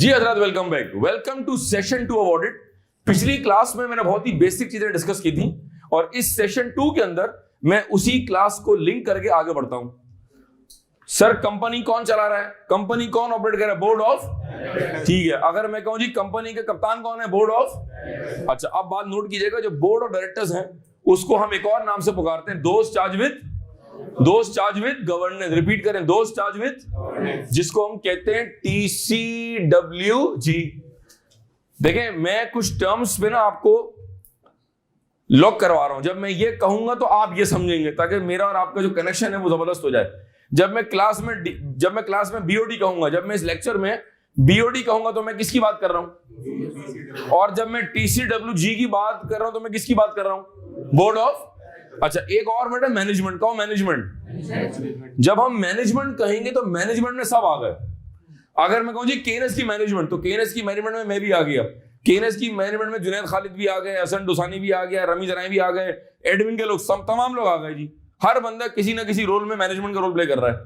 जी हजरत, welcome back. Welcome to session 2 of audit. पिछली class में मैंने बहुत ही बेसिक चीजें डिस्कस की थी और इस सेशन 2 के अंदर मैं उसी क्लास को लिंक करके आगे बढ़ता हूं। सर कंपनी कौन चला रहा है, कंपनी कौन ऑपरेट कर रहा है? Board of. ठीक है, अगर मैं कहूं जी कंपनी के कप्तान कौन है? Board of. अच्छा, अब बात नोट कीजिएगा, जो बोर्ड ऑफ डायरेक्टर्स हैं उसको हम एक और नाम से पुकारते हैं, दोस्त चार्ज विद गवर्नेंस। रिपीट करें, दोस्त चार्ज विद, जिसको हम कहते हैं TCWG। देखें, मैं कुछ टर्म्स पे ना आपको लॉक करवा रहा हूं। जब मैं ये कहूंगा तो आप ये समझेंगे, ताकि मेरा और आपका जो कनेक्शन है वो जबरदस्त हो जाए। जब मैं क्लास में BOD कहूंगा, जब मैं इस लेक्चर में BOD कहूंगा तो मैं किसकी बात कर रहा हूं? और जब मैं TCWG की बात कर रहा हूं तो मैं किसकी बात कर रहा हूं? Board of. अच्छा, एक और वर्ड है मैनेजमेंट का। मैनेजमेंट, जब हम मैनेजमेंट कहेंगे तो मैनेजमेंट में सब आ गए। अगर मैं कहूं जी केएनएस की मैनेजमेंट, तो केएनएस की मैनेजमेंट में मैं भी आ गया। केएनएस की मैनेजमेंट में जुनैद खालिद भी आ गए, हसन डुसानी भी आ गया, रमीज राय भी आ गए, एडमिन के लोग, तमाम लोग आ गए जी। हर बंदा किसी ना किसी रोल में मैनेजमेंट का रोल प्ले कर रहा है।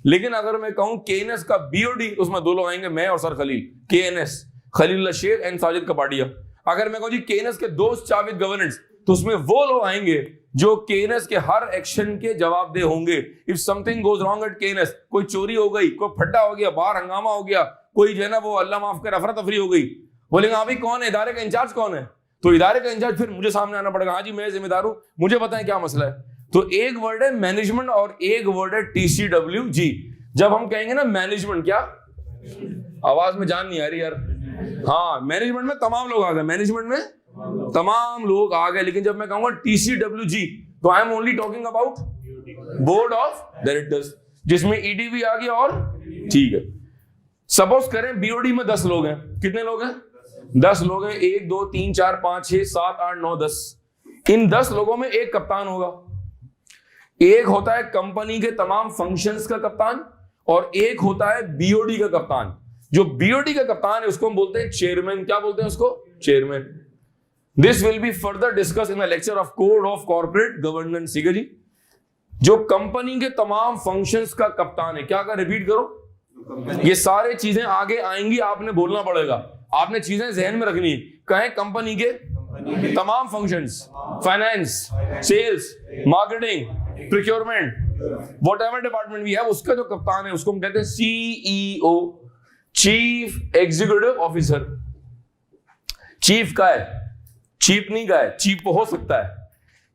लेकिन अगर मैं कहूं केएनएस का BOD, उसमें दो लोग आएंगे, मैं और sir Khalil. KNS, Khalilullah Sheikh and Sajid Kapadia. अगर मैं कहूं जी केएनएस के दोस्त चार्ज विद गवर्नेंस, तो उसमें वो लोग आएंगे जो केएनएस के हर एक्शन के जवाबदेह होंगे। If something goes wrong at KNS, कोई चोरी हो गई, कोई फड्डा हो गया, बाहर हंगामा हो गया, कोई जो है ना वो अल्लाह माफ कर अफरा तफरी हो गई, बोलेंगे हाँ भाई कौन है इदारे का इंचार्ज, कौन है? तो इदारे का इंचार्ज फिर मुझे सामने आना पड़ेगा, हाँ जी मैं जिम्मेदार हूं, मुझे बताएं क्या मसला है। तो एक वर्ड है मैनेजमेंट और एक वर्ड है TCWG। जब हम कहेंगे ना मैनेजमेंट, क्या आवाज में जान नहीं आ रही यार? हाँ, मैनेजमेंट में तमाम लोग आ गए, मैनेजमेंट में तमाम लोग आ गए। लेकिन जब मैं कहूंगा TCWG, तो I am only talking about board of directors, जिसमें ED भी आ गया। और ठीक है, सपोज करें BOD में 10 लोग हैं। कितने लोग हैं? 10 लोग हैं। 1 2 3 4 5 6 7 8 9 10। इन 10 लोगों में एक कप्तान होगा। एक होता है कंपनी के तमाम फंक्शंस का कप्तान और एक होता है BOD का कप्तान। जो BOD का कप्तान है उसको हम बोलते हैं चेयरमैन। क्या बोलते हैं उसको? Chairman. This will be further discuss in the lecture of code of corporate governance. ठीक है जी। जो कंपनी के तमाम फंक्शंस का कप्तान है, क्या का रिपीट करो, ये सारे चीजें आगे आएंगी, आपने बोलना पड़ेगा, आपने चीजें जहन में रखनी। कहें कंपनी के तमाम functions, finance, sales, marketing, procurement, whatever department भी है, उसका जो कप्तान है उसको हम कहते हैं CEO, chief executive officer. Chief का है, चीफ नहीं का है, चीफ हो सकता है,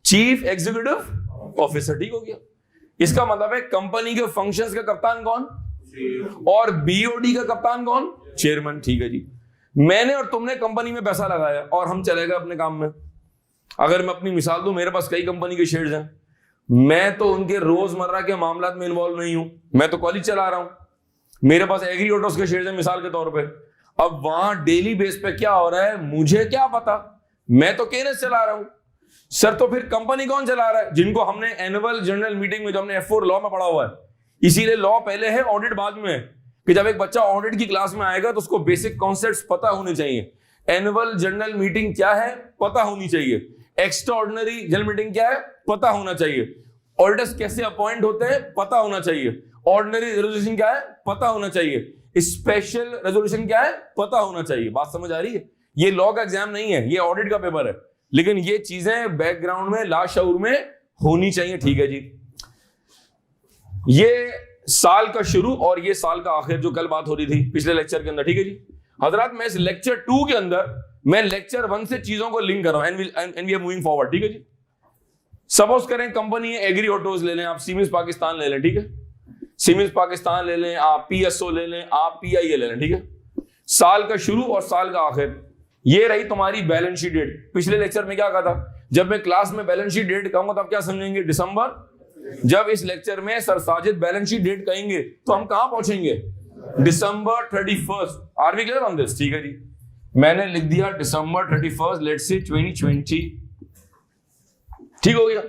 चीफ एग्जीक्यूटिव ऑफिसर। ठीक हो गया। इसका मतलब है कंपनी के फंक्शंस का कप्तान कौन और BOD का कप्तान कौन? चेयरमैन। ठीक है जी। मैंने और तुमने कंपनी में पैसा लगाया और हम चले गए अपने काम में। अगर मैं अपनी मिसाल दूं, मेरे पास कई कंपनी के शेयर्स हैं, मैं तो उनके रोजमर्रा के मामलात में इन्वॉल्व नहीं हूं, मैं तो कॉलेज चला रहा हूं। मेरे पास एग्री ऑटोस के शेयर्स हैं मिसाल के तौर पे। अब वहां डेली बेस पे क्या हो रहा है मुझे क्या पता, मैं तो केएनएस चला रहा हूं। सर तो फिर कंपनी कौन चला रहा है? जिनको हमने एनुअल जनरल मीटिंग में, जो हमने F4 लॉ में पढ़ा हुआ है, इसीलिए लॉ पहले है, ऑडिट बाद में है, कि जब एक बच्चा ऑडिट की क्लास में आएगा तो उसको बेसिक कॉन्सेप्ट्स पता होने चाहिए। एनुअल जनरल मीटिंग क्या है पता होनी चाहिए, एक्स्ट्राऑर्डिनरी जनरल मीटिंग क्या है पता होना चाहिए, ऑडिटर्स कैसे अपॉइंट होते हैं पता होना चाहिए, ऑर्डिनरी रेजोल्यूशन क्या है पता होना चाहिए, स्पेशल रेजोल्यूशन क्या है पता होना चाहिए। बात समझ आ रही है? ये लॉ का एग्जाम नहीं है, ये ऑडिट का पेपर है, लेकिन ये चीजें बैकग्राउंड में लाशऊर में होनी चाहिए। ठीक है जी। ये साल का शुरू और ये साल का आखिर, जो कल बात हो रही थी पिछले लेक्चर के अंदर। ठीक है जी हजरात, मैं इस लेक्चर 2 के अंदर मैं लेक्चर 1 से चीजों को लिंक कर रहा हूं and we are moving forward. ठीक है जी। सपोज करें कंपनी है एग्री ऑटोज ले लें, आप सीमेंस पाकिस्तान ले लें। ठीक है, सीमेंस पाकिस्तान ले लें, आप PSO ले लें, आप PIA ले लें। ठीक है, साल का शुरू और साल का आखिर, ये रही तुम्हारी बैलेंस शीट डेट। पिछले लेक्चर में क्या कहा था? जब मैं क्लास में बैलेंस शीट डेट कहूंगा तो आप क्या समझेंगे? दिसंबर। जब इस लेक्चर में sir Sajid balance sheet date कहेंगे तो हम कहां पहुंचेंगे? December 31st। Are we clear on this? ठीक है जी, मैंने लिख दिया December 31st, लेट्स से 2020। ठीक हो गया।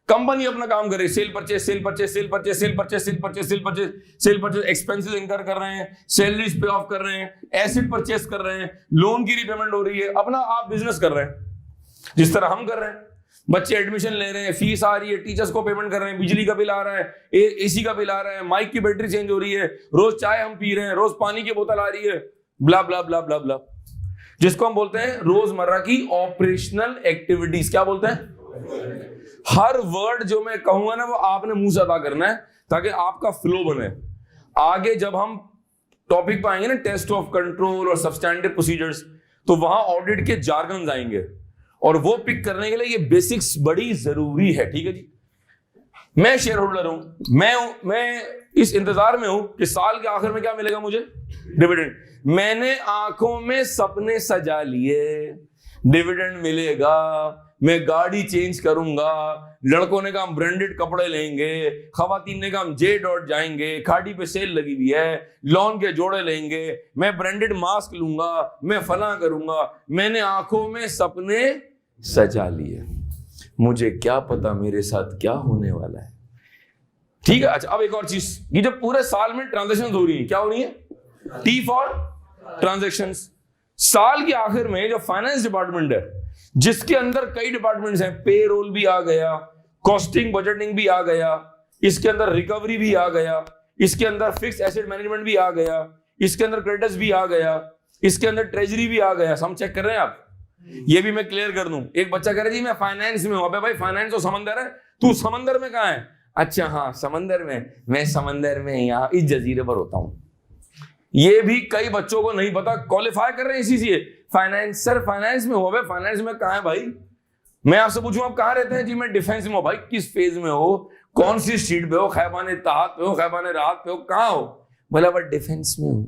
कंपनी अपना काम कर रही है, sale purchase, sale purchase, sale purchase, sale purchase, sale purchase, sale purchase, sale purchase, expenses इनकर कर रहे हैं, सैलरीज पे ऑफ कर रहे हैं, एसेट परचेस कर रहे हैं, लोन की रीपेमेंट हो रही है, अपना आप बिजनेस कर रहे हैं जिस तरह हम कर रहे हैं। बच्चे एडमिशन ले रहे हैं, फीस आ रही है, टीचर्स को पेमेंट कर रहे हैं, बिजली का बिल आ रहा है, AC का बिल आ रहा है, माइक की बैटरी चेंज हो रही है, रोज चाय हम पी रहे हैं, रोज पानी की बोतल आ रही है, ब्ला ब्ला ब्ला ब्ला ब्ला, जिसको हम बोलते हैं रोजमर्रा की ऑपरेशनल एक्टिविटीज। क्या बोलते हैं? हर वर्ड जो मैं कहूंगा ना वो आपने मुंह से अदा करना है ताकि आपका फ्लो बने। आगे जब हम टॉपिक पे आएंगे ना टेस्ट ऑफ कंट्रोल और सब्सटैंटिव प्रोसीजर्स, तो वहां ऑडिट के जार्गन्स आएंगे और वो पिक करने के लिए ये बेसिक्स बड़ी जरूरी है। ठीक है जी। मैं शेयर होल्डर हूं, मैं इस इंतजार में हूं कि साल के आखिर में क्या मिलेगा मुझे? डिविडेंड। मैंने आंखों में सपने सजा लिए, डिविडेंड मिलेगा, मैं गाड़ी चेंज करूंगा, लड़कों ने कहा हम ब्रांडेड कपड़े लेंगे, खवातीन ने कहा हम जे डॉट जाएंगे, खाड़ी पे सेल लगी हुई है, लॉन के जोड़े लेंगे, मैं ब्रांडेड मास्क लूंगा, मैं फला करूंगा। मैंने आंखों में सपने सजा लिए, मुझे क्या पता मेरे साथ क्या होने वाला है। ठीक है। अच्छा, अब एक और चीज, ये जब पूरे साल में ट्रांजेक्शन हो रही है, क्या हो रही है? T for transactions. साल के आखिर में जो फाइनेंस डिपार्टमेंट है, जिसके अंदर कई डिपार्टमेंट्स हैं, पेरोल भी आ गया, कॉस्टिंग बजटिंग भी आ गया, इसके अंदर रिकवरी भी आ गया, इसके अंदर फिक्स एसेट मैनेजमेंट भी आ गया, इसके अंदर क्रेडिटर्स भी आ गया, इसके अंदर ट्रेजरी भी आ गया। हम चेक कर रहे हैं आप? ये भी मैं क्लियर कर दूं। एक बच्चा कह रहा है जी मैं फाइनेंस में हूं। अबे भाई फाइनेंस तो समंदर है, तू समंदर में कहां है? अच्छा हाँ समंदर में, मैं समंदर में यहां इस जजीरे पर होता हूं। ये भी कई बच्चों को नहीं पता, क्वालिफाई कर रहे हैं इसी से फाइनेंस। सर फाइनेंस में हो? भाई फाइनेंस में कहां है भाई? मैं आपसे पूछूं आप कहां रहते हैं? जी मैं डिफेंस में हूं। भाई किस फेज में हो? कौन सी स्ट्रीट पे हो? खैबाने तहात पे हो? खैबाने राहत पे हो? कहां हो? बोला बट डिफेंस में हूं।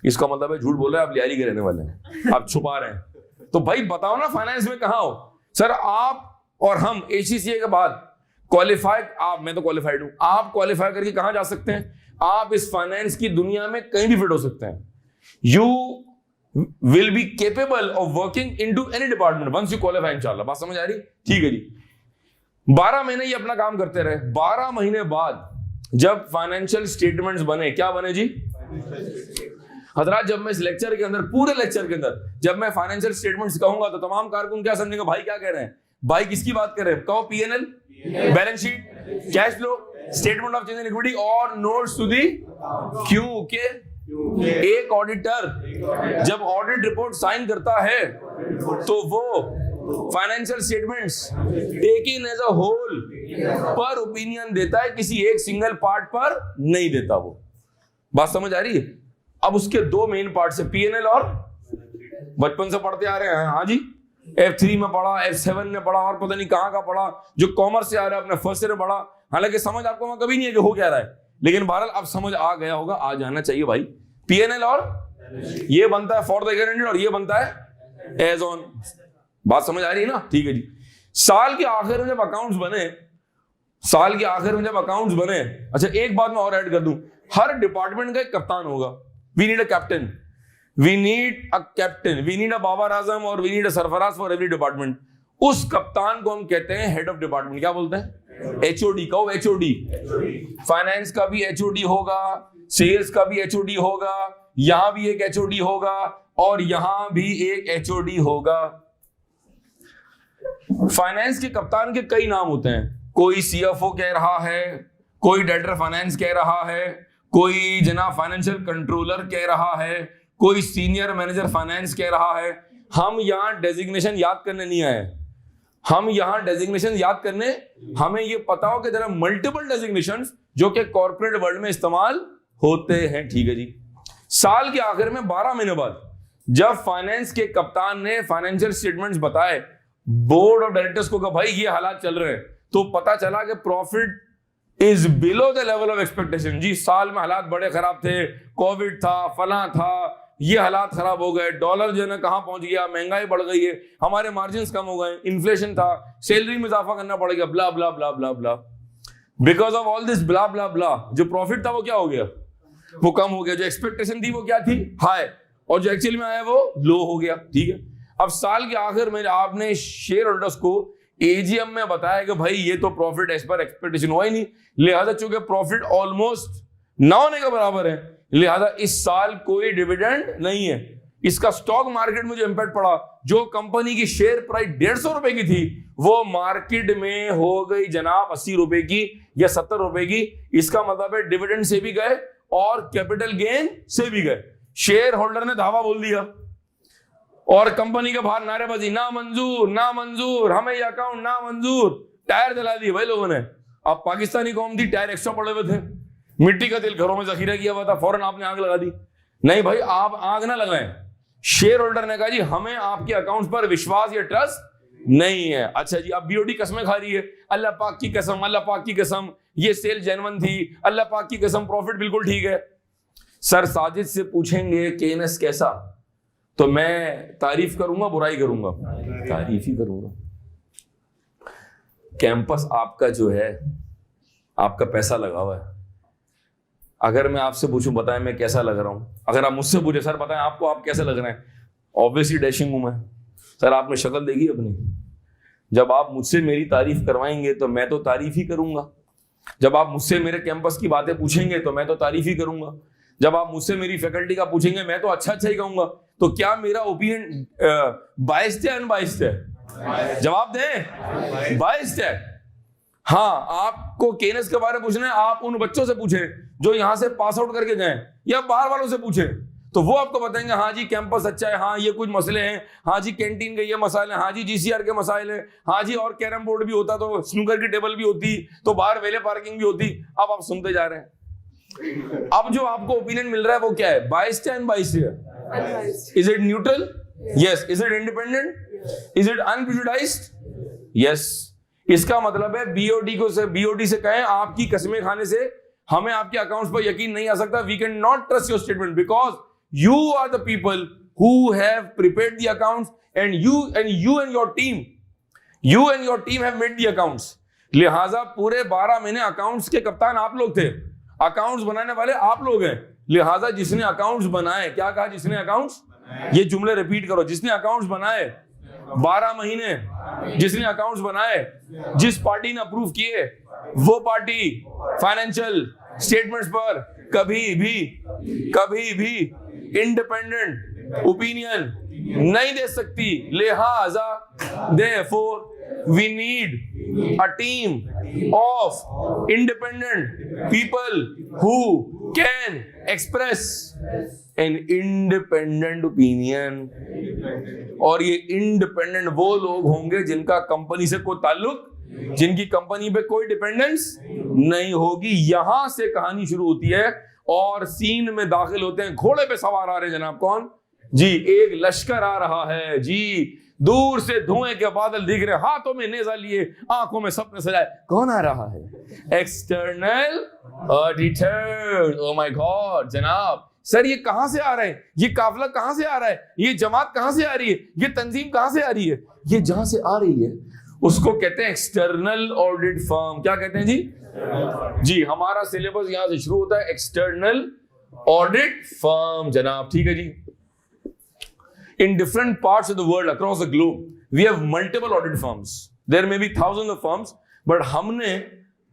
इसका मतलब है झूठ बोल रहे हैं आप, लियारी के रहने वाले हैं, आप छुपा रहे हैं। तो भाई बताओ ना फाइनेंस में कहां हो? सर आप और हम ACCA के बाद क्वालिफाई, आप, मैं तो क्वालिफाइड हूं, आप क्वालिफाई करके कहां जा सकते हैं? आप इस फाइनेंस की दुनिया में कहीं भी फिट हो सकते हैं। You will be capable of working into any department once you qualify इंशाल्लाह। बात समझ आ रही? ठीक है जी। 12 महीने ये अपना काम करते रहे। 12 महीने बाद जब फाइनेंशियल स्टेटमेंट्स बने, क्या बने जी? हजरात जब मैं इस लेक्चर के अंदर, पूरे लेक्चर के अंदर जब मैं फाइनेंशियल स्टेटमेंट्स कहूंगा तो तमाम कारकुन क्या समझेंगे? भाई क्या कह रहे हैं? भाई किसकी बात कर रहे हैं? कहो P&L, balance sheet, cash flow, statement of change in equity और नोट्स टू दी क्यू के। एक ऑडिटर जब ऑडिट रिपोर्ट साइन करता है तो वो financial statements taken as a whole पर ओपिनियन देता है, किसी एक सिंगल पार्ट पर नहीं देता। वो बात समझ आ रही है? अब उसके दो मेन पार्ट है, P&L और बचपन से पढ़ते आ रहे हैं। हाँ जी, F3 में पढ़ा, F7 में पढ़ा और पता नहीं कहां का पढ़ा, जो कॉमर्स से आ रहा है अपने फर्स्ट ईयर में पढ़ा। हालांकि समझ आपको वहां कभी नहीं है कि हो क्या रहा है, लेकिन बहरहाल अब समझ आ गया होगा, आ जाना चाहिए भाई। P&L और ये बनता है फॉर द गारंटेड और ये बनता है एज ऑन। बात समझ आ रही है ना? ठीक है जी। साल के आखिर में जब अकाउंट्स बने, साल के आखिर में जब अकाउंट्स बने, अच्छा एक बात मैं और ऐड कर दूं, हर डिपार्टमेंट का एक कप्तान होगा। We need a captain. We need a captain. We need a Babar Azam और we need a Sarfaraz for every department. उस कप्तान को हम कहते हैं हेड ऑफ डिपार्टमेंट। क्या बोलते हैं? HOD। कहो HOD। फाइनेंस का भी HOD होगा, सेल्स का भी HOD होगा, यहां भी एक HOD होगा और यहां भी एक HOD होगा। फाइनेंस के कप्तान के कई नाम होते हैं। कोई CFO कह रहा है, कोई डायरेक्टर फाइनेंस कह रहा है, कोई जनाब फाइनेंशियल कंट्रोलर कह रहा है, कोई सीनियर मैनेजर फाइनेंस कह रहा है। हम यहां डेजिग्नेशन याद करने नहीं आए, हम यहां डेजिग्नेशन याद करने, हमें यह पता हो कि जरा मल्टीपल डेजिग्नेशंस जो कि कॉर्पोरेट वर्ल्ड में इस्तेमाल होते हैं। ठीक है जी। साल के आखिर में 12 महीने बाद जब फाइनेंस के कप्तान ने फाइनेंशियल स्टेटमेंट्स बताए बोर्ड ऑफ डायरेक्टर्स को, कहा भाई ये हालात चल रहे हैं, तो पता चला कि profit is below the level of expectation. जी साल में हालात बड़े खराब थे, कोविड था, फला था, ये हालात खराब हो गए, डॉलर जो है ना कहां पहुंच गया, महंगाई बढ़ गई है, हमारे मार्जिन्स कम हो गए, इन्फ्लेशन था, सैलरी में इजाफा करना पड़ गया, blah blah blah blah blah. Because of all this blah blah blah जो प्रॉफिट था वो क्या हो गया? वो कम हो गया। जो एक्सपेक्टेशन थी वो क्या थी? हाई, और जो एक्चुअली में आया वो लो हो गया। ठीक है। अब साल के आखिर में आपने शेयर होल्डर्स को AGM में बताया कि भाई ये तो प्रॉफिट एज पर एक्सपेक्टेशन हुआ ही नहीं, लिहाजा चूंकि प्रॉफिट ऑलमोस्ट ना होने के बराबर है, लिहाजा इस साल कोई डिविडेंड नहीं है। इसका स्टॉक मार्केट में जो इंपैक्ट पड़ा, जो कंपनी की शेयर प्राइस 150 रुपए की थी वो मार्केट में हो गई जनाब 80 रुपए की या 70 रुपए की। इसका मतलब है डिविडेंड से भी गए और कैपिटल गेन से भी गए। शेयर होल्डर ने धावा बोल दिया और कंपनी के बाहर नारेबाजी, ना मंजूर ना मंजूर, हमें ये अकाउंट ना मंजूर, टायर जला दिए भाई लोगों ने। अब पाकिस्तानी कौम थी, टायर एक्स्ट्रा पड़े हुए थे, मिट्टी का तेल घरों में जखीरा किया हुआ था, फौरन आपने आग लगा दी। नहीं भाई, आप आग ना लगाएं। शेयर होल्डर ने कहा जी हमें आपके अकाउंट पर विश्वास या ट्रस्ट नहीं है। अच्छा जी, अब बीओडी कसमें खा रही है, अल्लाह पाक की कसम, अल्लाह पाक की कसम, ये सेल जेन्युइन थी, अल्लाह पाक की कसम, प्रॉफिट बिल्कुल ठीक है। सर साजिद से पूछेंगे केएनएस कैसा, तो मैं तारीफ करूंगा बुराई करूंगा? तारीफ ही करूंगा। कैंपस आपका जो है, आपका पैसा लगा हुआ है। अगर मैं आपसे पूछूं बताएं मैं कैसा लग रहा हूं, अगर आप मुझसे पूछे सर बताएं आपको आप कैसे लग रहे हैं, ऑब्वियसली डैशिंग हूं मैं। सर आपने शक्ल देखी अपनी? जब आप मुझसे मेरी तारीफ करवाएंगे तो मैं तो तारीफ ही करूंगा। जब आप मुझसे मेरे कैंपस की बातें पूछेंगे तो मैं तो तारीफ ही करूंगा। जब आप मुझसे मेरी फैकल्टी का पूछेंगे मैं तो अच्छा अच्छा ही कहूंगा। तो क्या मेरा ओपिनियन बाइस्ड है अनबाइस्ड है? जवाब दें, बाइस्ड है। हाँ, आपको केएनएस के बारे में पूछना है, आप उन बच्चों से पूछें जो यहां से पास आउट करके गए, या बाहर वालों से पूछें, तो वो आपको बताएंगे हाँ जी कैंपस अच्छा है, हाँ ये कुछ मसले हैं, हाँ जी कैंटीन के ये मसाइल हैं, हाँ जी जीसीआर के मसाइल हैं, हाँ जी और कैरम बोर्ड भी होता तो स्नूकर की टेबल भी होती, तो बाहर वेले पार्किंग भी होती। अब आप सुनते जा रहे हैं। अब जो आपको ओपिनियन मिल रहा है वो क्या है? बाइस्ड है अनबाइस्ड है? Is it neutral? Yes. Is it independent? Is it unprejudiced? Yes. इसका मतलब है बीओडी से कहें आपकी कसमें खाने से हमें आपके अकाउंट्स पर यकीन नहीं आ सकता। We can not trust your statement because you are the people who have prepared the accounts and you and your team have made the accounts. लिहाजा पूरे 12 महीने अकाउंट्स के कप्तान आप लोग थे, अकाउंट्स बनाने वाले आप लोग हैं। लिहाजा जिसने अकाउंट्स बनाए, क्या कहा? जिसने अकाउंट्स, ये जुमले रिपीट करो, जिसने अकाउंट्स बनाए 12 महीने, जिसने अकाउंट्स बनाए, जिस पार्टी ने अप्रूव किए, वो पार्टी फाइनेंशियल स्टेटमेंट्स पर कभी भी इंडिपेंडेंट ओपिनियन नहीं दे सकती। लिहाजा therefore we need a team of independent people who can express an independent opinion। और ये इंडिपेंडेंट वो लोग होंगे जिनका कंपनी से कोई ताल्लुक, जिनकी कंपनी पे कोई डिपेंडेंस नहीं होगी। यहां से कहानी शुरू होती है और सीन में दाखिल होते हैं। घोड़े पे सवार आ रहे हैं जनाब, कौन जी? एक लश्कर आ रहा है जी, दूर से धुएं के बादल दिख रहे, हाथों में नेजा लिए, आंखों में सपने सजाए। कौन आ रहा है? External auditor. Oh my God जनाब, सर ये कहां से आ रहे हैं? ये काफिला कहां से आ रहा है? ये जमात कहां से आ रही है? ये तंजीम कहां से आ रही है? ये जहां से आ रही है उसको कहते हैं एक्सटर्नल ऑडिट फर्म। क्या कहते हैं जी? जी, हमारा सिलेबस यहां से शुरू होता है, एक्सटर्नल ऑडिट फर्म जनाब। ठीक है जी। In different parts of the world across the globe we have multiple audit firms. There may be thousands of firms, but हमने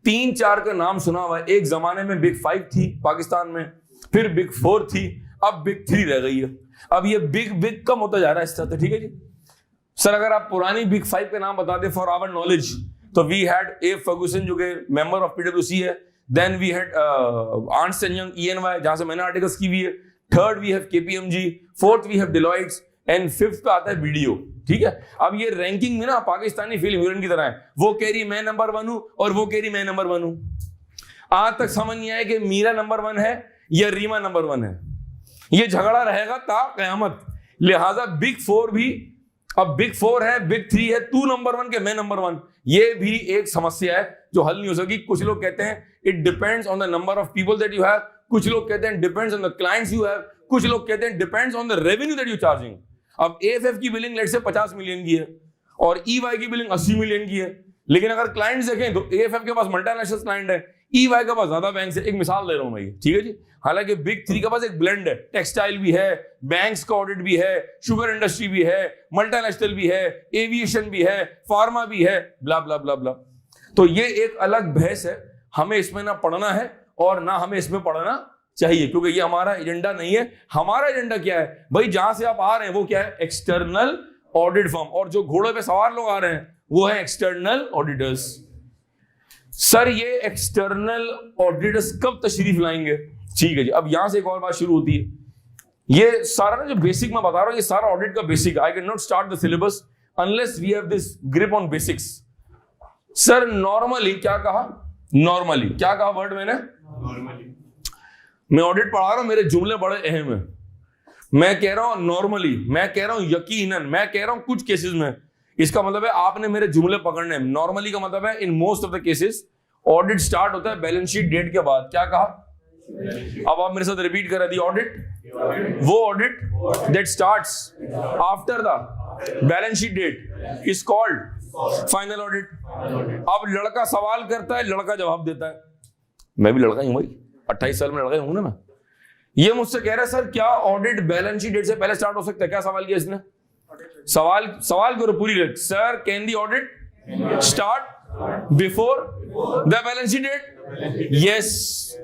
3-4 का नाम सुना हुआ है। एक जमाने में बिग 5 थी पाकिस्तान में, फिर बिग 4 थी, अब बिग 3 रह गई है। अब ये बिग कम होता जा रहा है इस तरह से। ठीक है जी। सर अगर आप पुरानी बिग 5 के नाम बता दें फॉर आवर नॉलेज, तो वी हैड ए फर्गुसन जो कि मेंबर ऑफ पीडब्ल्यूसी है, then we had Ernst and Young EY जहां से मैंने आर्टिकल्स की हुई है, third we have KPMG, fourth we have Deloittes and fifth पे आता है BDO। ठीक है। अब ये रैंकिंग में ना पाकिस्तानी फिल्म हीरोइन की तरह है, वो कह रही मैं नंबर 1 हूं और वो कह रही मैं नंबर 1 हूं। आज तक समझ नहीं आया कि मीरा नंबर 1 है या रीमा नंबर 1 है। ये झगड़ा रहेगा ता कयामत। लिहाजा बिग 4 भी, अब बिग 4 है, बिग 3 है, तू नंबर 1 के मैं नंबर 1, ये भी एक समस्या है जो हल नहीं हो सकी। कुछ लोग कहते हैं it depends on the number of people that you have, कुछ लोग कहते हैं depends on the clients you have, कुछ लोग कहते हैं depends on the revenue that you charging. अब AFF की बिलिंग लेट से 50 मिलियन की है और EY की बिलिंग 80 मिलियन की है, लेकिन अगर क्लाइंट्स देखें तो AFF के पास मल्टीनेशनल क्लाइंट है, EY के पास ज्यादा बैंक से। एक मिसाल दे रहा हूं मैं, ठीक है जी। हालांकि बिग 3 के पास एक ब्लेंड है, टेक्सटाइल भी है, बैंक्स का ऑडिट भी है, शुगर इंडस्ट्री भी है, मल्टीनेशनल भी है, एविएशन भी है, फार्मा भी है, ब्ला ब्ला ब्ला ब्ला। तो ये एक अलग बहस है, हमें इसमें ना पढ़ना है और ना हमें इसमें पढ़ना चाहिए, क्योंकि ये हमारा एजेंडा नहीं है। हमारा एजेंडा क्या है भाई? जहां से आप आ रहे हैं वो क्या है? External audit firm. और जो घोड़े पे सवार लोग आ रहे हैं वो है एक्सटर्नल ऑडिटर्स। सर ये एक्सटर्नल ऑडिटर्स कब तशरीफ लाएंगे? ठीक है जी। अब यहां से एक और बात शुरू होती है, ये सारा ना जो बेसिक मैं बता रहा हूं, ये सारा ऑडिट का basic. I can not start the syllabus unless we have this grip on basics. Sir normally क्या कहा? नॉर्मली क्या कहा वर्ड मैंने? नॉर्मली। मैं ऑडिट पढ़ा रहा हूं, मेरे जुमले बड़े अहम है। मैं कह रहा हूं नॉर्मली, मैं कह रहा हूं यकीनन, मैं कह रहा हूं कुछ केसेस में। इसका मतलब है आपने मेरे जुमले पकड़ने हैं। नॉर्मली का मतलब है in most of the cases audit start होता है बैलेंस शीट डेट के बाद। क्या कहा? अब आप मेरे साथ रिपीट कर रहे थे। ऑडिट, वो audit that starts after the balance sheet date is called final audit. अब लड़का सवाल करता है, लड़का जवाब देता है। मैं भी लड़का ही हूं भाई, 28 साल में लड़का हूं ना मैं। ये मुझसे कह रहा है सर क्या ऑडिट बैलेंस शीट डेट से पहले स्टार्ट हो सकता है? क्या सवाल किया इसने? सवाल करो पूरी। Sir can the audit start before the balance sheet date? Yes,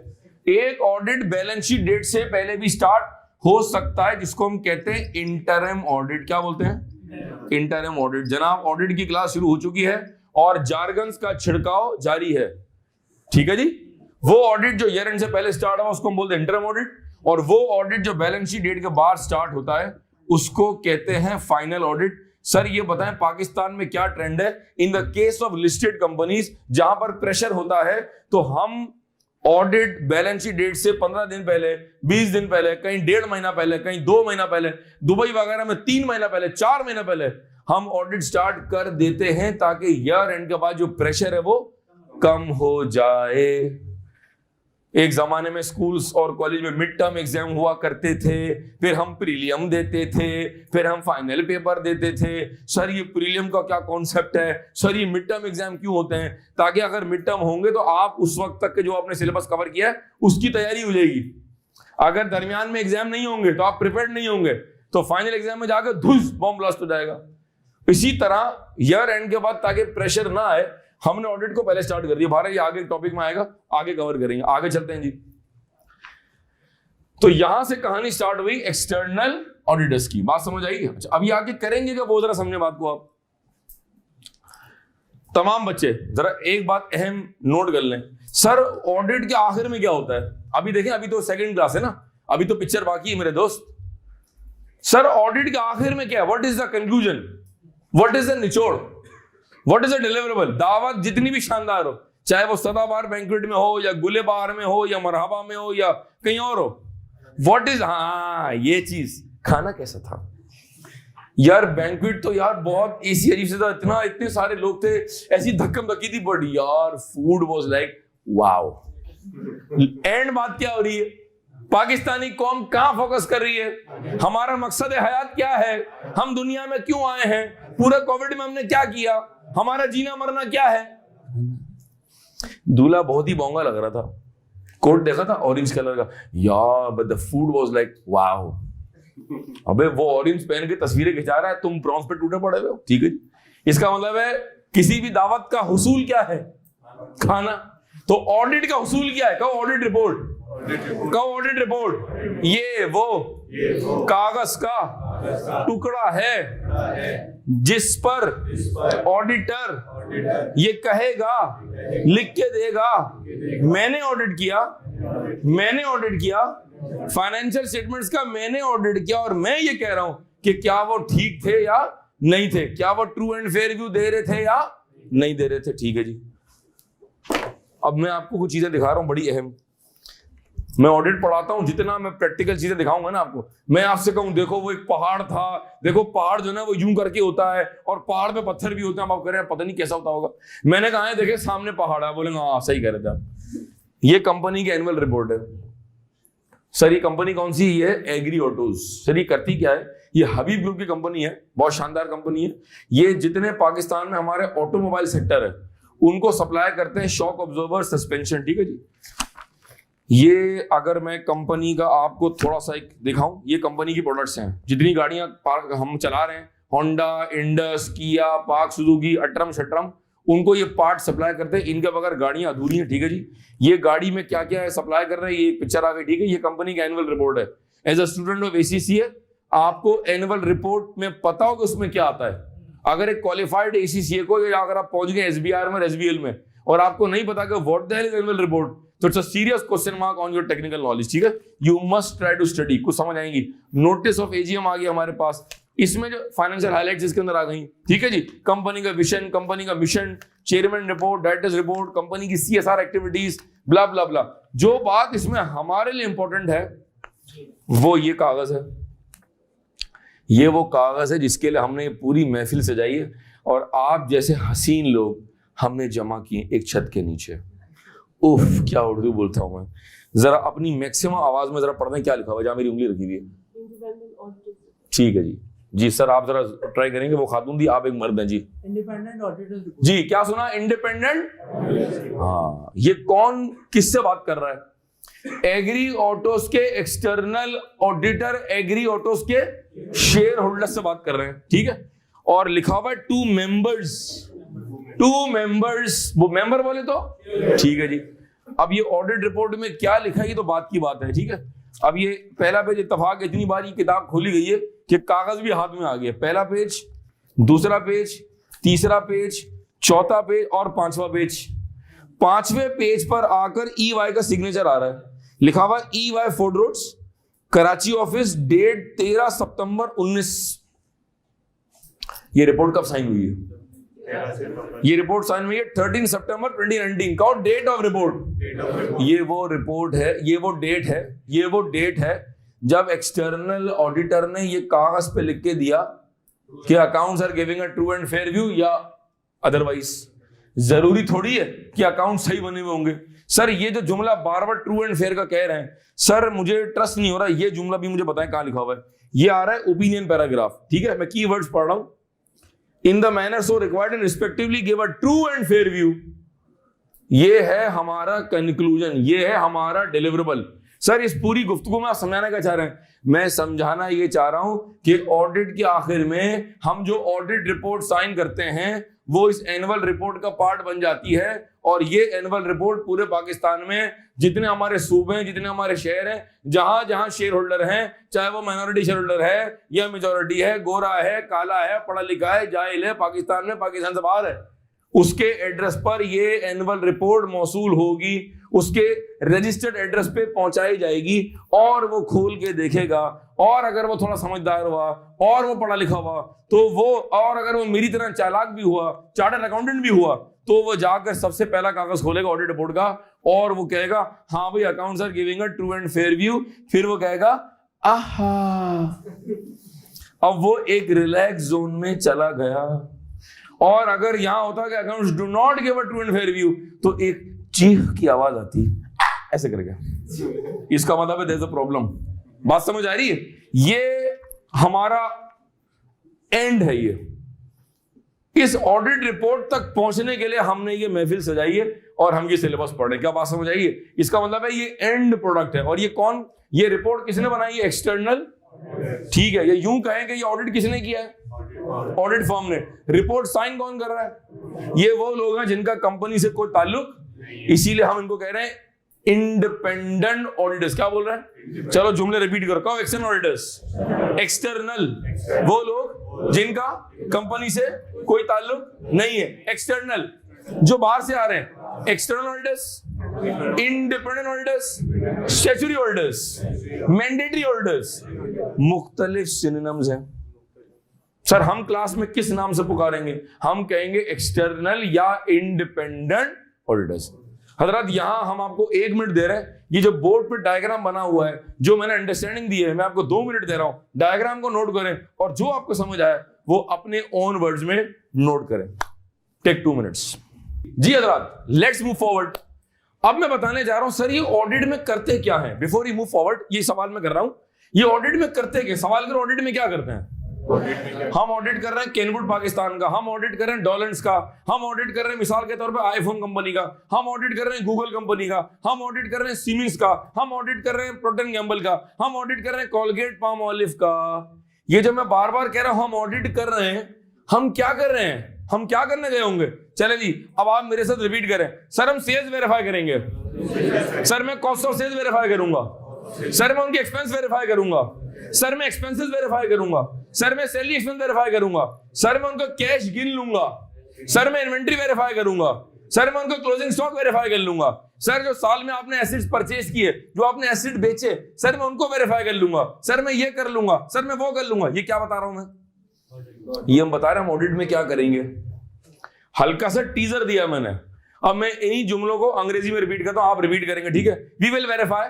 एक ऑडिट बैलेंस शीट डेट से पहले भी स्टार्ट हो सकता है, जिसको हम कहते हैं इंटरिम ऑडिट। क्या बोलते हैं? Interim audit. जनाब ऑडिट की क्लास शुरू हो चुकी है और जार्गन्स का छिड़काव जारी है, ठीक है जी। वो ऑडिट जो ईयर एंड से पहले स्टार्ट हुआ उसको हम बोलते हैं इंटरिम ऑडिट, और वो ऑडिट जो बैलेंस शीट डेट के बाद स्टार्ट होता है उसको कहते हैं फाइनल ऑडिट। सर ये बताएं पाकिस्तान में क्या ट्रेंड है in the case of listed companies जहां पर प्रेशर होता है, तो हम ऑडिट बैलेंस शीट डेट से 15 दिन पहले, 20 दिन पहले, कहीं 1.5 महीना पहले, कहीं 2 महीना पहले, दुबई वगैरह में 3 महीना पहले, 4 महीना पहले हम ऑडिट स्टार्ट कर देते हैं ताकि ईयर एंड के बाद जो प्रेशर है वो कम हो जाए। एक जमाने में स्कूल्स और कॉलेज में मिड टर्म एग्जाम हुआ करते थे, फिर हम प्रीलियम देते थे, फिर हम फाइनल पेपर देते थे। सर ये प्रीलियम का क्या कॉन्सेप्ट है? सर ये मिड टर्म एग्जाम क्यों होते हैं? ताकि अगर मिड टर्म होंगे तो आप उस वक्त तक के जो आपने सिलेबस कवर किया है उसकी तैयारी हो जाएगी। अगर दरमियान में एग्जाम नहीं होंगे तो आप प्रिपेयर्ड नहीं होंगे, तो फाइनल एग्जाम में जाकर धुस बॉम्ब ब्लास्ट हो जाएगा। इसी तरह ईयर एंड के बाद ताकि प्रेशर ना आए, हमने ऑडिट को पहले स्टार्ट कर दिया। भारत ये आगे टॉपिक में आएगा, आगे कवर करेंगे। आगे चलते हैं जी। तो यहां से कहानी स्टार्ट हुई एक्सटर्नल ऑडिटर्स की। बात समझ आई? अच्छा अभी आगे करेंगे क्या, वो जरा समझे बात को आप तमाम बच्चे। जरा एक बात अहम नोट कर लें, सर ऑडिट के आखिर में क्या होता है? अभी देखें, अभी तो सेकंड क्लास है ना, अभी तो पिक्चर बाकी है मेरे दोस्त। सर ऑडिट के आखिर में क्या है? What is the conclusion, what is the निचोड़, व्हाट इज द डिलीवरेबल? दावत जितनी भी शानदार हो, चाहे वो सदाबहार बैंक्वेट में हो या गुले बहार में हो या मरहबा में हो या कहीं और हो, व्हाट इज, हाँ ये चीज, खाना कैसा था यार? बैंक्वेट तो यार बहुत एसी अजीब से था, इतने सारे लोग थे, ऐसी धक्कम धक्की थी, बट यार food was like wow. And बात क्या हो रही है? पाकिस्तानी कौम कहां फोकस कर रही है? हमारा मकसद हयात क्या है? हम दुनिया में क्यों आए हैं? पूरे कोविड में हमने क्या किया? हमारा जीना मरना क्या है? दूल्हा बहुत ही बोंगा लग रहा था, कोट देखा था ऑरेंज कलर का यार, but the food was like wow. अबे वो ऑरेंज पहन के तस्वीरें खिंचा रहा है, तुम प्रॉन्स पे टूटे पड़े हो, ठीक है जी। इसका मतलब है किसी भी दावत का हुसूल क्या है? खाना। तो ऑडिट का हुसूल क्या है? कहो ऑडिट रिपोर्ट, कहो ऑडिट रिपोर्ट। ये वो कागज का टुकड़ा है जिस पर ऑडिटर ये कहेगा, लिख के देगा, मैंने ऑडिट किया, मैंने ऑडिट किया, फाइनेंशियल स्टेटमेंट्स का मैंने ऑडिट किया, और मैं ये कह रहा हूं कि क्या वो ठीक थे या नहीं थे, क्या वो ट्रू एंड फेयर व्यू दे रहे थे या नहीं दे रहे थे, ठीक है जी। अब मैं आपको कुछ चीजें दिखा रहा हूं बड़ी अहम। मैं ऑडिट पढ़ाता हूं, जितना मैं प्रैक्टिकल चीजें दिखाऊंगा ना आपको, मैं आपसे कहूं देखो वो एक पहाड़ था, देखो पहाड़ जो है ना वो यूं करके होता है, और पहाड़ पे पत्थर भी होते हैं, आप कह रहे हैं पता नहीं कैसा होता होगा। मैंने कहा है देखे सामने पहाड़ है, बोलेंगे हाँ सही कह रहे थे आप। ये कंपनी की एनुअल रिपोर्ट है। सर ये कंपनी कौन सी है? Agri autos. सर ये करती क्या है? ये हबीब ग्रुप की कंपनी है, बहुत शानदार कंपनी है। ये जितने पाकिस्तान में हमारे ऑटोमोबाइल सेक्टर है उनको सप्लाई करते हैं शॉक ऑब्जर्वर सस्पेंशन, ठीक है जी। ये अगर मैं कंपनी का आपको थोड़ा सा एक दिखाऊं, ये कंपनी की प्रोडक्ट्स हैं। जितनी गाड़ियां हम चला रहे हैं, होंडा, इंडस, किया, पार्क सुजुकी, अट्रम शट्रम, उनको ये पार्ट सप्लाई करते हैं। इनके बगैर गाड़ियां अधूरी हैं, ठीक है जी। ये गाड़ी में क्या क्या है सप्लाई कर रहे हैं, ये पिक्चर आ गई, ठीक है। ये कंपनी का एनुअल रिपोर्ट है। As a student of ACCA आपको एनुअल रिपोर्ट में पता हो कि उसमें क्या आता है। अगर एक क्वालिफाइड ACCA को, या अगर आप पहुंच गए SBR में और SBL में और आपको नहीं पता कि what the hell is annual report, तो it's a serious question mark on your technical knowledge, ठीक है। You must try to study, कुछ समझ आएंगी। नोटिस ऑफ एजीएम आ गया हमारे पास, इसमें जो फाइनेंशियल हाइलाइट्स इसके अंदर आ गई, ठीक है जी। कंपनी का विजन, कंपनी का mission, chairman report, directors report, company की सीएसआर एक्टिविटीज, ब्ला ब्ला ब्ला। जो बात इसमें हमारे लिए इंपॉर्टेंट है वो ये कागज है, ये वो कागज है जिसके लिए हमने पूरी महफिल सजाई है और आप जैसे हसीन लोग हमने जमा किए एक छत के नीचे। उफ, क्या उर्दू बोलता हूं मैं। जरा अपनी मैक्सिमम आवाज में जरा पढ़ना क्या लिखा हुआ है, जहां मेरी उंगली रखी हुई है। ठीक है जी, जी सर आप जरा ट्राई करेंगे। वो खातून थी, आप एक मर्द हैं जी। इंडिपेंडेंट ऑडिटर जी, क्या सुना? इंडिपेंडेंट। हाँ, ये कौन किससे बात कर रहा है? एग्री ऑटोस के एक्सटर्नल ऑडिटर, एग्री ऑटोस के शेयर होल्डर से बात कर रहे हैं, ठीक है। और लिखा हुआ है टू मेंबर्स, वो मेंबर बोले तो ठीक है जी। अब ये ऑडिट रिपोर्ट में क्या लिखा है ये तो बात की बात है, ठीक है। अब ये पहला पेज, इत्तेफाक इतनी बार ये किताब खोली गई है कि कागज भी हाथ में आ गया। पहला पेज, दूसरा पेज, तीसरा पेज, चौथा पेज और पांचवा पेज। पांचवें पेज पर आकर EY का सिग्नेचर आ रहा है, लिखा हुआ EY Ford Rhodes, Karachi office, date 13 सितंबर 19। ये रिपोर्ट कब साइन हुई है? ये रिपोर्ट साइन हुई है 13 सितंबर 2019 का। और डेट ऑफ रिपोर्ट, ये वो रिपोर्ट है, ये वो डेट है, ये वो डेट है जब एक्सटर्नल ऑडिटर ने ये कागज पे लिख के दिया कि accounts are giving a true and fair view या अदरवाइज। जरूरी थोड़ी है कि अकाउंट सही बने हुए होंगे। सर ये जो जुमला बार बार ट्रू एंड फेयर का कह रहे हैं, सर मुझे ट्रस्ट नहीं हो रहा, ये जुमला भी मुझे बताएं कहां लिखा हुआ है। ये आ रहा है ओपिनियन पैराग्राफ, ठीक है। मैं कीवर्ड्स पढ़ रहा हूं। In the manner so required and respectively give a true and fair view. ये है हमारा कंक्लूजन, ये है हमारा डिलीवरेबल। सर इस पूरी गुफ्तगू में आप समझाना क्या चाह रहे हैं? मैं समझाना ये चाह रहा हूं कि ऑडिट के आखिर में हम जो ऑडिट रिपोर्ट साइन करते हैं वो इस एनुअल रिपोर्ट का पार्ट बन जाती है। और ये एनुअल रिपोर्ट पूरे पाकिस्तान में जितने हमारे सूबे हैं, जितने हमारे शहर हैं, जहां जहां शेयर होल्डर हैं, चाहे वो माइनॉरिटी शेयर होल्डर है या मेजॉरिटी है, गोरा है, काला है, पढ़ा लिखा है, जाहिल है, पाकिस्तान में, पाकिस्तान से बाहर है, उसके एड्रेस पर ये एनुअल रिपोर्ट मौसूल होगी, उसके रजिस्टर्ड एड्रेस पे पहुंचाई जाएगी और वो खोल के देखेगा। और अगर वो थोड़ा समझदार हुआ और वो पढ़ा लिखा हुआ तो वो, और अगर वो मेरी तरह चालाक भी हुआ, चार्टर्ड अकाउंटेंट भी हुआ, तो वो जाकर सबसे पहला कागज खोलेगा ऑडिट रिपोर्ट का और वो कहेगा हाँ भाई accounts are giving a true and fair view. फिर वो कहेगा आहा, अब वो एक रिलैक्स जोन में चला गया। और अगर यहां होता कि accounts do not give a true and fair view तो एक चीख की आवाज आती ऐसे करके। इसका मतलब है देयर इज अ प्रॉब्लम। बात समझ आ रही है? ये हमारा एंड है। ये इस ऑडिट रिपोर्ट तक पहुंचने के लिए हमने ये महफिल सजाई है और हम ये सिलेबस पढ़ रहे हैं। क्या बात समझ आई है? इसका मतलब है ये एंड प्रोडक्ट है। और ये कौन, ये रिपोर्ट किसने बनाई है? एक्सटर्नल, ठीक है। ये यूं कहें कि ये ऑडिट किसने किया है? ऑडिट फर्म ने। रिपोर्ट साइन कौन कर रहा है? ये वो लोग हैं जिनका कंपनी से कोई ताल्लुक, इसीलिए हम इनको कह रहे हैं इंडिपेंडेंट ऑडिटर्स। क्या बोल रहे हैं? चलो जुमले रिपीट करो। कहो एक्सटर्नल ऑडिटर्स। एक्सटर्नल वो लोग जिनका कंपनी से कोई ताल्लुक नहीं है। एक्सटर्नल जो बाहर से आ रहे हैं। External auditors, independent auditors, statutory auditors, mandatory auditors, मुख्तलिफ सिनोनिम्स हैं। सर हम क्लास में किस नाम से पुकारेंगे? हम कहेंगे एक्सटर्नल या इंडिपेंडेंट ऑडिटर्स। हजरत यहां हम आपको 1 मिनट दे रहे हैं। ये जो बोर्ड पे डायग्राम बना हुआ है, जो मैंने अंडरस्टैंडिंग दी है, मैं आपको 2 मिनट दे रहा हूं। डायग्राम को नोट करें और जो आपको समझ आया वो अपने ओन वर्ड्स में नोट करें। Take 2 minutes. जी हजरत, लेट्स मूव फॉरवर्ड। अब मैं बताने जा रहा हूं सर ये ऑडिट में करते क्या है। बिफोर यू मूव फॉरवर्ड, ये सवाल मैं कर रहा हूं, ये ऑडिट में करते क्या? सवाल करो, ऑडिट में क्या करते हैं? हम ऑडिट कर रहे हैं केनवुड पाकिस्तान का, हम ऑडिट कर रहे हैं डॉलर्स का, हम ऑडिट कर रहे हैं मिसाल के तौर पे आईफोन कंपनी का, हम ऑडिट कर रहे हैं गूगल कंपनी का, हम ऑडिट कर रहे हैं सीमेंस का, हम ऑडिट कर रहे हैं प्रोक्टर एंड गैम्बल का, हम ऑडिट कर रहे हैं कोलगेट पाम ऑलिव का। ये जो मैं बार बार कह रहा हूं हम ऑडिट कर रहे हैं, हम क्या कर रहे हैं? हम क्या करने गए होंगे? चले जी, अब आप मेरे साथ रिपीट करें। सर हम सेल्स वेरीफाई करेंगे। सर मैं कॉस्ट ऑफ सेल्स वेरीफाई करूंगा। सर मैं उनके एक्सपेंस वेरीफाई करूंगा। सर मैं एक्सपेंसेस वेरीफाई करूंगा। सर मैं सैलरी एक्सपेंस वेरीफाई करूंगा। सर मैं उनका कैश गिन लूंगा। सर मैं इन्वेंट्री वेरीफाई करूंगा। सर मैं उनको क्लोजिंग स्टॉक वेरीफाई कर लूंगा। सर जो साल में आपने एसेट्स परचेज किए, जो आपने एसेट बेचे, सर मैं उनको वेरीफाई कर लूंगा। सर मैं ये कर लूंगा, सर मैं वो कर लूंगा। ये क्या बता रहा हूं मैं? ये हम बता रहे हैं हम ऑडिट में क्या करेंगे। हल्का सा टीजर दिया मैंने, अब मैं इन्हीं जुमलों को अंग्रेजी में रिपीट करता हूं, आप रिपीट करेंगे, ठीक है? We will verify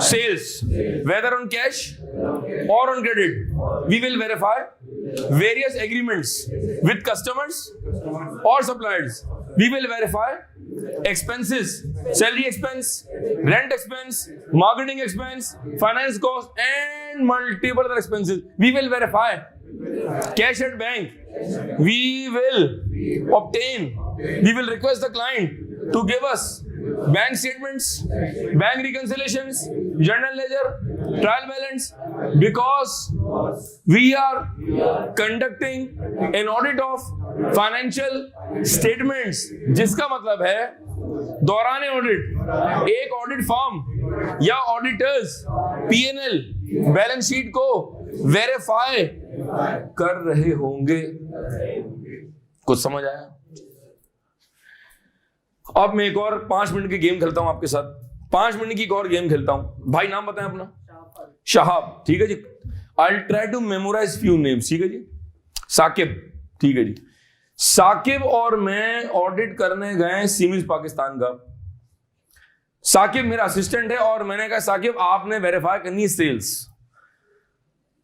sales whether on cash और on credit. We will verify various agreements with customers और suppliers. We will verify expenses, salary expense, rent expense, marketing expense, finance cost and multiple other expenses. We will verify cash at bank. We will obtain, we will request the client to give us bank statements, bank reconciliations, journal ledger, trial balance, because we are conducting an audit of financial statements, जिसका मतलब है दौरान audit एक audit firm या auditors P&L balance sheet को verify कर रहे होंगे। कुछ समझ आया? अब मैं एक और 5 मिनट की गेम खेलता हूं आपके साथ। 5 मिनट की एक और गेम खेलता हूं। भाई नाम बताएं अपना। शहाब, ठीक है जी। I try to memorise few names, ठीक है जी। साकिब, ठीक है जी। साकिब और मैं ऑडिट करने गए सीमिस पाकिस्तान का। साकिब मेरा असिस्टेंट है और मैंने कहा साकिब आपने वेरीफाई करनी है सेल्स।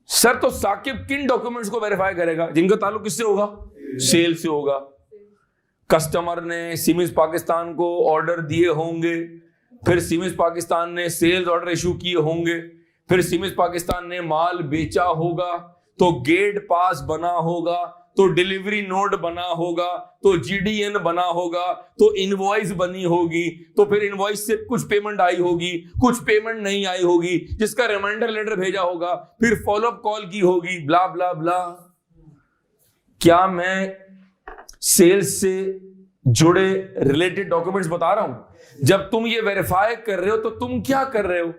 सर तो साकिब किन डॉक्यूमेंट्स को वेरीफाई करेगा जिनका ताल्लुक किससे होगा? सेल से होगा। कस्टमर ने सीमिस पाकिस्तान को ऑर्डर दिए होंगे, फिर सीमिस पाकिस्तान ने सेल्स ऑर्डर इशू किए होंगे, फिर सीमिस पाकिस्तान ने माल बेचा होगा, तो गेट पास बना होगा, तो डिलीवरी नोट बना होगा, तो GDN बना होगा, तो इनवॉइस बनी होगी, तो फिर इनवॉइस से कुछ पेमेंट आई होगी, कुछ पेमेंट नहीं आई होगी, जिसका रिमाइंडर लेटर भेजा होगा, फिर फॉलोअप कॉल की होगी, ब्ला ब्ला ब्ला। क्या मैं सेल्स से जुड़े रिलेटेड डॉक्यूमेंट्स बता रहा हूं? जब तुम ये वेरीफाई कर रहे हो तो तुम क्या कर रहे हो?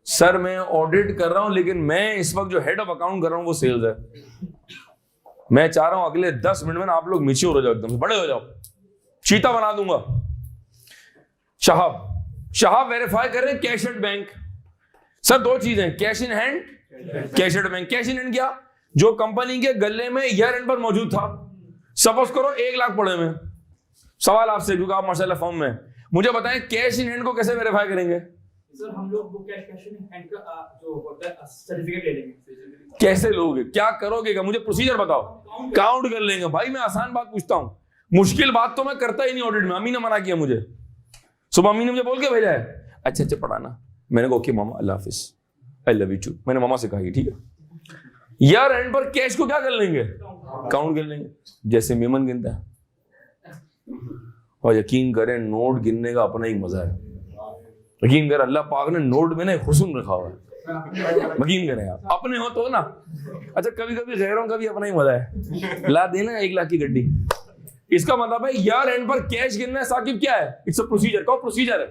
सर मैं ऑडिट कर रहा हूं, लेकिन मैं इस वक्त जो हेड ऑफ अकाउंट कर रहा हूं वो सेल्स है। मैं चाह रहा हूं अगले 10 मिनट में ना आप लोग मैच्योर हो जाओ, एकदम बड़े हो जाओ, चीता बना दूंगा। शहाब वेरीफाई कर रहे हैं कैश एट बैंक। सर 2 चीजें, cash in hand, cash at bank. Cash in hand क्या? जो कंपनी के गले में ईयर एंड पर मौजूद था। सपोज करो 1 लाख पड़े में। सवाल आपसे, क्योंकि आप माशाल्लाह फॉर्म में, मुझे बताएं कैश इन हैंड को कैसे वेरीफाई करेंगे? सर हम लोग वो कैश इन हैंड का जो होता है सर्टिफिकेट ले लेंगे। कैसे लोगे, क्या करोगे? मुझे प्रोसीजर बताओ। काउंट कर लेंगे। भाई मैं आसान बात पूछता हूं, मुश्किल बात तो मैं करता ही नहीं ऑडिट में। अम्मी ने मना किया मुझे, सुबह अम्मी ने मुझे बोल के भेजा है, अच्छा पढ़ाना। मैंने कहा ओके मामा, अल्लाह हाफिज, आई लव यू टू। मैंने मामा से कहा ठीक है। यार एंड पर कैश को क्या कर लेंगे? काउंट कर लेंगे, जैसे मेमन गिनता है। और यकीन करें नोट गिनने का अपना ही मजा है। यकीन करें अल्लाह पाक ने नोट में ना हुस्न रखा हुआ है। यकीन करें आप, अपने हो तो ना। अच्छा कभी कभी गैरों का भी अपना ही मजा है। ला देना 1 लाख की गड्डी। इसका मतलब है यार एंड पर कैश गिनना है। साकिब क्या है? It's a procedure. कौन प्रोसीजर है?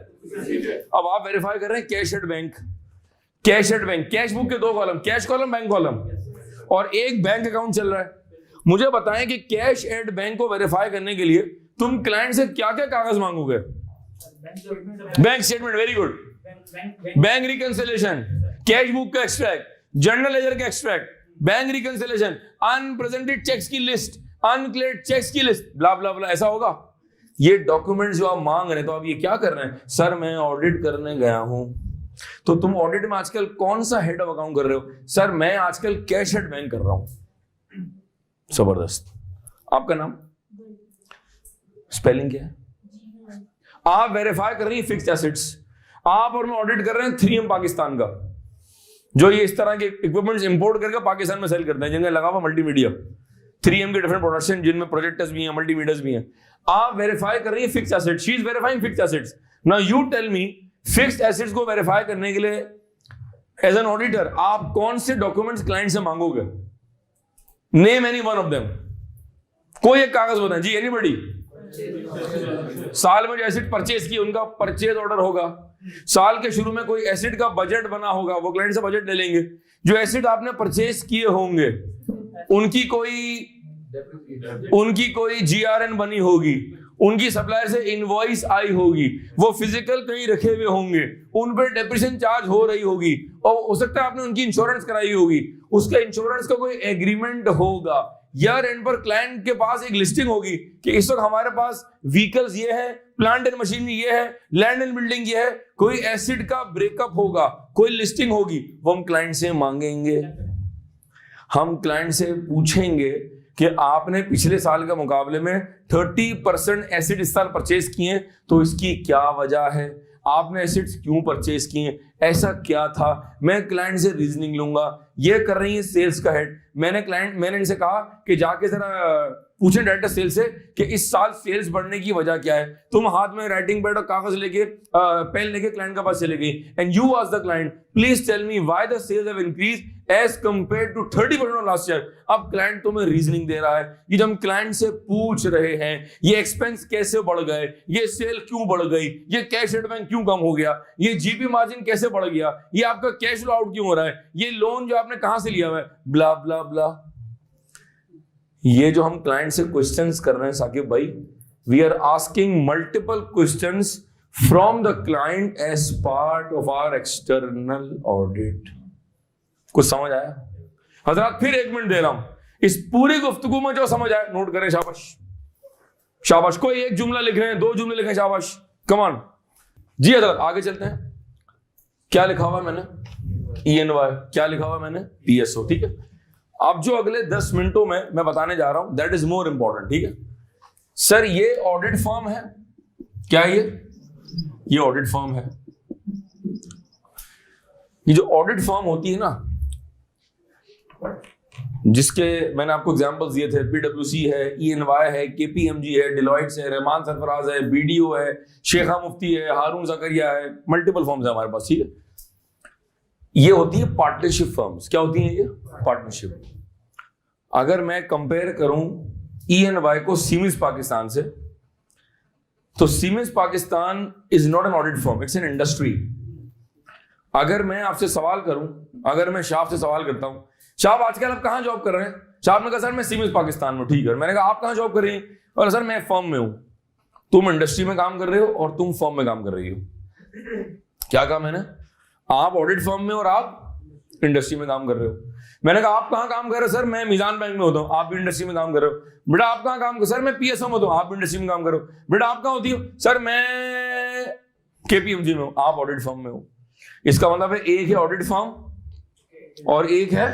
अब आप वेरीफाई कर रहे हैं cash at bank. Cash at bank, cash book के 2 column, cash column, bank column, और एक बैंक अकाउंट चल रहा है। मुझे बताएं कि कैश एट बैंक को वेरीफाई करने के लिए तुम क्लाइंट से क्या क्या कागज मांगोगे? Bank statement, very good. Bank reconciliation, cash book का एक्सट्रैक्ट, जर्नल लेजर का extract, bank reconciliation, unpresented cheques की लिस्ट, अनक्लियर्ड चेक्स की लिस्ट, ब्ला ब्ला ब्ला। ऐसा होगा? ये डॉक्यूमेंट्स जो आप मांग रहे हैं, तो आप ये क्या कर रहे हैं? सर मैं ऑडिट करने गया हूं। तो तुम ऑडिट में आजकल कौन सा हेड ऑफ अकाउंट कर रहे हो? सर मैं आजकल कैश एट बैंक कर रहा हूं। जबरदस्त। आपका नाम, स्पेलिंग क्या है? आप वेरीफाई कर रही हैं फिक्स्ड एसेट्स। आप और मैं ऑडिट कर रहे हैं 3M पाकिस्तान का, जो ये इस तरह के इक्विपमेंट्स इंपोर्ट करके पाकिस्तान में सेल करते हैं, जिनका लगा हुआ मल्टीमीडिया। 3M के डिफरेंट प्रोडक्शन, जिनमें प्रोजेक्टर्स भी हैं, मल्टीमीडियाज भी हैं। आप वेरीफाई कर रही है fixed assets. She is verifying fixed assets. Now you tell me, fixed assets को वेरीफाई करने के लिए एज एन ऑडिटर आप कौन से डॉक्यूमेंट्स क्लाइंट से मांगोगे? Name any one of them. कोई एक कागज बताएं जी, एनीबॉडी। साल में जो एसेट परचेज की उनका परचेज ऑर्डर होगा। साल के शुरू में कोई एसेट का बजट बना होगा, वो क्लाइंट से बजट ले लेंगे। जो एसेट आपने परचेज किए होंगे उनकी कोई GRN बनी होगी, उनकी सप्लायर से इनवॉइस आई होगी, वो फिजिकल कहीं रखे हुए होंगे, उन पर डेप्रिसिएशन चार्ज हो रही होगी, और हो सकता है आपने उनकी इंश्योरेंस कराई होगी, उसका इंश्योरेंस का कोई एग्रीमेंट होगा, ईयर एंड पर क्लाइंट के पास एक लिस्टिंग होगी कि इस वक्त हमारे पास व्हीकल्स ये है, प्लांट एंड मशीनरी ये है, लैंड एंड बिल्डिंग ये है, कोई एसिड का ब्रेकअप होगा, कोई लिस्टिंग होगी, वो हम क्लाइंट से मांगेंगे। हम क्लाइंट से पूछेंगे कि आपने पिछले साल के मुकाबले में 30% एसिड इस साल परचेज किए, तो इसकी क्या वजह है, आपने एसिड्स क्यों परचेज किए, ऐसा क्या था। मैं क्लाइंट से रीजनिंग लूंगा। ये कर रही है सेल्स का हेड। मैंने इनसे कहा कि जाके जरा पूछें डायरेक्टर सेल्स से कि इस साल सेल्स बढ़ने की वजह क्या है। तुम हाथ में राइटिंग पैड और कागज लेके पेन लेके क्लाइंट के पास चले गई, and you ask the client please tell me why the sales have increase as compared to 30% of last year. अब क्लाइंट तुम्हें रीजनिंग दे रहा है। ये जब हम क्लाइंट से पूछ रहे हैं ये एक्सपेंस कैसे बढ़ गए, ये सेल क्यों बढ़ गई, ये कैश एडवांस क्यों कम हो गया, ये जीपी मार्जिन कैसे बढ़ गया, ये आपका कैश फ्लो आउट क्यों हो रहा है, ये लोन जो आपने कहां से लिया हुआ है, ब्ला ब्ला ब्ला। ये जो हम क्लाइंट से क्वेश्चंस कर रहे हैं साकिब भाई, we are asking multiple questions from the client as part of our external audit. कुछ समझ आया हजरत? फिर 1 मिनट दे रहा हूं, इस पूरी गुफ्तगू में जो समझ आया नोट करें। शाबाश शाबाश। कोई एक जुमला लिख रहे हैं, 2 जुमले लिखे हैं, शाबाश, कम ऑन जी हजरत। आगे चलते हैं। क्या लिखा हुआ है मैंने? ENY। क्या लिखा हुआ है मैंने? PSO। ठीक है। अब जो अगले 10 मिनटों में मैं बताने जा रहा हूं दैट इज मोर इंपॉर्टेंट। ठीक है सर, ये ऑडिट फर्म है। क्या है ये ऑडिट फर्म है। ये जो ऑडिट फर्म होती है ना, जिसके मैंने आपको एग्जांपल्स दिए थे, PwC है, ENY है, KPMG है, डिलॉइट है, रहमान सरफराज है, BDO है, शेखा मुफ्ती है, हारून जकरिया है, मल्टीपल फर्म्स है हमारे पास। ठीक है, ये होती है पार्टनरशिप फर्म्स। क्या होती है ये? पार्टनरशिप। अगर मैं कंपेयर करूं ENY को सीमेंस पाकिस्तान से, तो siemens Pakistan is not an audit firm, it's an industry. अगर मैं आपसे सवाल करूं, अगर मैं शाह से सवाल करता हूं, शाह आजकल आप कहां जॉब कर रहे हैं? शाह ने कहा सर मैं सीमेंस पाकिस्तान में। ठीक है, मैंने कहा आप कहां जॉब कर रही हैं? और सर मैं फर्म में हूं। तुम इंडस्ट्री में काम कर रहे हो और तुम फर्म में काम कर रही हो। क्या कहा मैंने? आप ऑडिट फर्म में और आप इंडस्ट्री में काम कर रहे हो। मैंने कहा आप कहां काम कर रहे हो? सर मैं मीजान बैंक में होता हूं, आप भी इंडस्ट्री में काम कर रहे हो। बेटा आप कहां काम कर? सर मैं PSO में होता हूं, आप भी इंडस्ट्री में काम कर रहे हो। बेटा आप कहां होती हो? सर मैं KPMG में हूं, आप ऑडिट फर्म में हो। इसका मतलब है एक है ऑडिट फर्म और एक है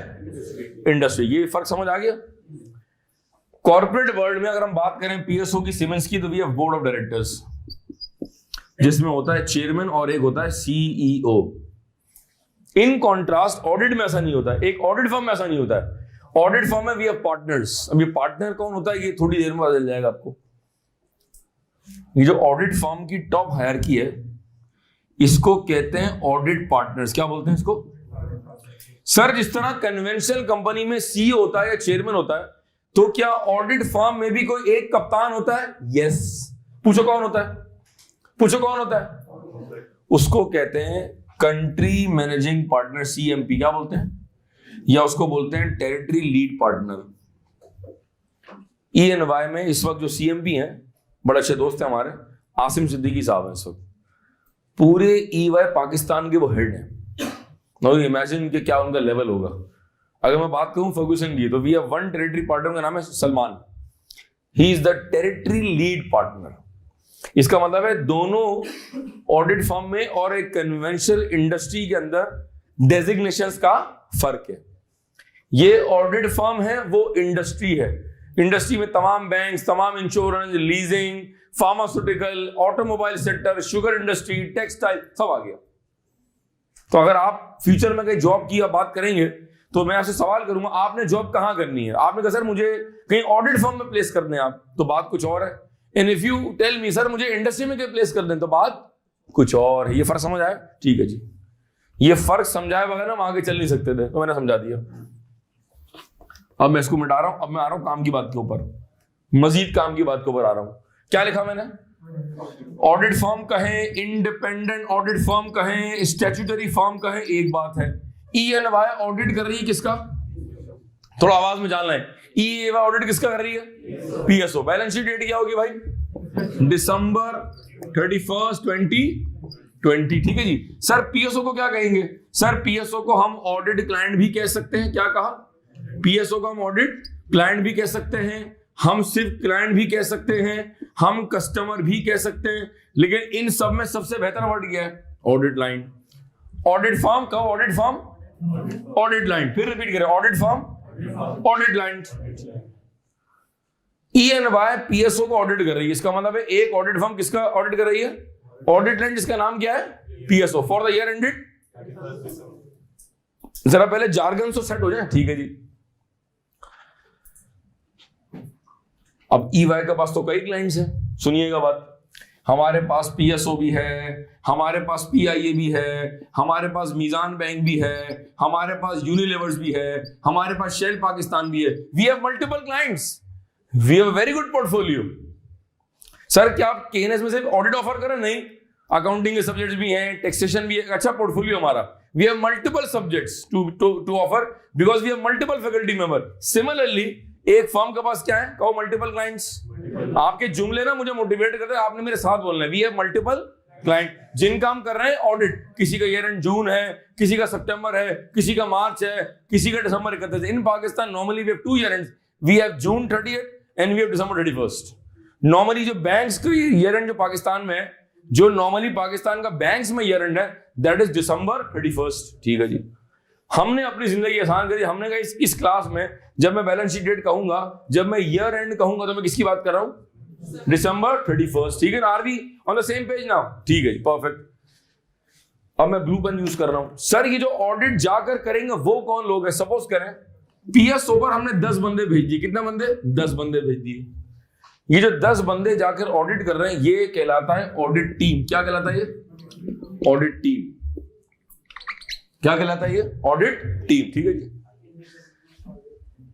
इंडस्ट्री। ये फर्क समझ आ गया? कॉर्पोरेट वर्ल्ड में अगर हम बात करें PSO की, सीमेंस की, तो we have board of directors, जिसमें होता है चेयरमैन और एक होता है CEO। इन कॉन्ट्रास्ट ऑडिट में ऐसा नहीं होता है, एक ऑडिट फर्म में ऐसा नहीं होता है। ऑडिट फर्म में वी हैव पार्टनर्स। अब ये पार्टनर कौन होता है ये थोड़ी देर में पता चल जाएगा आपको। ये जो ऑडिट फर्म की टॉप हायरार्की है, इसको कहते हैं ऑडिट पार्टनर्स। क्या बोलते हैं इसको? सर जिस तरह कन्वेंशनल कंपनी में CEO होता है या चेयरमैन होता है, तो क्या ऑडिट फर्म में भी कोई एक कप्तान होता है? यस। पूछो कौन होता है? पूछो कौन होता है? उसको कहते हैं कंट्री मैनेजिंग पार्टनर, CMP। क्या बोलते हैं? या उसको बोलते हैं टेरिटरी लीड पार्टनर। ENY में इस वक्त जो CMP हैं, बड़े अच्छे दोस्त हैं हमारे, आसिम सिद्दीकी साहब हैं इस वक्त। पूरे EY पाकिस्तान के वो हेड हैं। नाउ इमेजिन कि क्या उनका लेवल होगा। अगर मैं बात करूं फर्गूसन की, तो we have one territory partner का नाम है Salman. He is the territory lead partner. इसका मतलब है दोनों ऑडिट फर्म में और एक कन्वेंशनल इंडस्ट्री के अंदर डेजिग्नेशंस का फर्क है। ये ऑडिट फर्म है, वो इंडस्ट्री है। इंडस्ट्री में तमाम बैंक्स, तमाम insurance, leasing, pharmaceutical, automobile sector, sugar industry, textile, सब आ गया। तो अगर आप फ्यूचर में कहीं जॉब की बात करेंगे, तो मैं आपसे सवाल करूंगा आपने जॉब कहां करनी है? आपने कहा सर मुझे कहीं ऑडिट फर्म में प्लेस करने हैं आप, तो बात कुछ और है। And if you tell me sir मुझे इंडस्ट्री में कहीं प्लेस कर दें, तो बात कुछ और है। ये फर्क समझ आया? ठीक है जी, ये फर्क समझाए बगैर हम आगे चल नहीं सकते थे, तो मैंने समझा दिया। अब मैं इसको मिटा रहा हूं। अब मैं आ रहा हूं काम की बात के ऊपर, मजीद काम की बात के ऊपर आ रहा हूं। क्या लिखा मैंने? ऑडिट फर्म कहें, इंडिपेंडेंट ऑडिट फर्म कहें, स्टैट्यूटरी फर्म कहें, एक बात है। ENY ऑडिट कर रही है किसका? थोड़ा आवाज में जानना है। ENY ऑडिट किसका कर रही है? PSO। बैलेंस शीट डेट क्या होगी भाई? दिसंबर 31st 2020। ठीक है जी। सर पीएसओ को क्या कहेंगे? सर पीएसओ को हम ऑडिट क्लाइंट भी कह सकते हैं। क्या कहा? पीएसओ को हम ऑडिट क्लाइंट भी कह सकते हैं, हम सिर्फ क्लाइंट भी कह सकते हैं, हम कस्टमर भी कह सकते हैं, लेकिन इन सब में सबसे बेहतर वर्ड क्या है? Audit line. ऑडिट फॉर्म का ऑडिट फॉर्म ऑडिट लाइन। फिर रिपीट करें, audit form audit line. ENY PSO को ऑडिट कर रही है, इसका मतलब है एक ऑडिट फर्म किसका ऑडिट कर रही है? ऑडिट लाइन, जिसका नाम क्या है? PSO. For the year ended. जरा पहले जार्गन से सेट हो जाए। ठीक है जी। अब EY के पास तो कई क्लाइंट्स हैं, सुनिएगा बात। हमारे पास पीएसओ भी है, हमारे पास PIA भी है, हमारे पास मीजान बैंक भी है, हमारे पास यूनिलीवर्स भी है, हमारे पास शेल पाकिस्तान भी है। We have multiple clients, we have very good portfolio. Sir क्या आप केएनएस में सिर्फ ऑडिट ऑफर करें? नहीं, अकाउंटिंग के सब्जेक्ट्स भी हैं, टैक्सेशन भी है। अच्छा पोर्टफोलियो हमारा। We have multiple subjects to offer because we have multiple faculty member. Similarly एक फर्म के पास क्या है? कहो मल्टीपल क्लाइंट्स। आपके जुमले ना मुझे मोटिवेट करते हैं, आपने मेरे साथ बोलना है। वी हैव मल्टीपल क्लाइंट जिनका हम कर रहे हैं ऑडिट। किसी का ईयर एंड जून है, किसी का सितंबर है, किसी का मार्च है, किसी का दिसंबर 31। In Pakistan normally we have 2 year ends. We have June 30th and we have December 31st। Normally जो बैंक्स का ईयर एंड जो पाकिस्तान में है, जो नॉर्मली पाकिस्तान का बैंक्स में ईयर एंड है, दैट इज दिसंबर 31st। ठीक है जी। हमने अपनी जिंदगी आसान करी। हमने कहा इस क्लास में जब मैं बैलेंस शीट डेट कहूंगा, जब मैं ईयर एंड कहूंगा, तो मैं किसकी बात कर रहा हूं? दिसंबर 31st। ठीक है ना? Are we on the same page now? ठीक है जी, परफेक्ट। अब मैं ब्लू पेन यूज कर रहा हूं। सर ये जो ऑडिट जाकर करेंगे वो कौन लोग हैं? सपोज करें पीएसओ पर हमने 10 बंदे भेज दिए। कितने बंदे? 10 बंदे भेज दिए। ये जो 10 बंदे जाकर ऑडिट कर रहे हैं, ये कहलाता है ऑडिट टीम। क्या कहलाता है ये? Audit team. क्या कहलाता है ये? Audit team. ठीक है जी।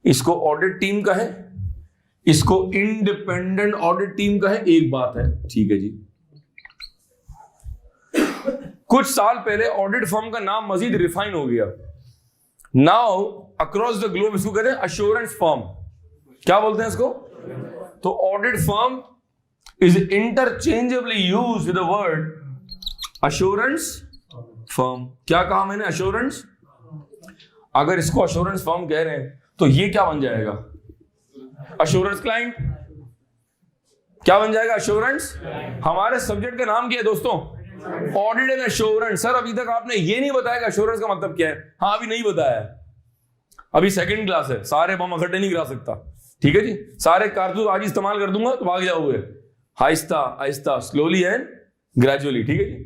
इसको ऑडिट टीम का है, इसको इंडिपेंडेंट ऑडिट टीम का है, एक बात है। ठीक है जी। कुछ साल पहले ऑडिट फर्म का नाम मजीद रिफाइन हो गया। नाउ अक्रॉस द ग्लोब इसको कहते हैं अश्योरेंस फर्म। क्या बोलते हैं इसको? तो audit firm is interchangeably used with the word assurance firm. क्या कहा मैंने? अश्योरेंस। अगर इसको अश्योरेंस फर्म कह रहे हैं तो ये क्या बन जाएगा? Assurance client. क्या बन जाएगा? अश्योरेंस। हमारे सब्जेक्ट का नाम क्या है दोस्तों? Audit and assurance. सर अभी तक आपने ये नहीं बताया कि अश्योरेंस का मतलब क्या है। हाँ अभी नहीं बताया है, अभी सेकंड क्लास है, सारे बम इकट्ठे नहीं गिरा सकता। ठीक है जी। सारे कारतूस आज इस्तेमाल कर दूंगा तो भाग जाओगे, Aahista Aahista, slowly and gradually. ठीक है जी।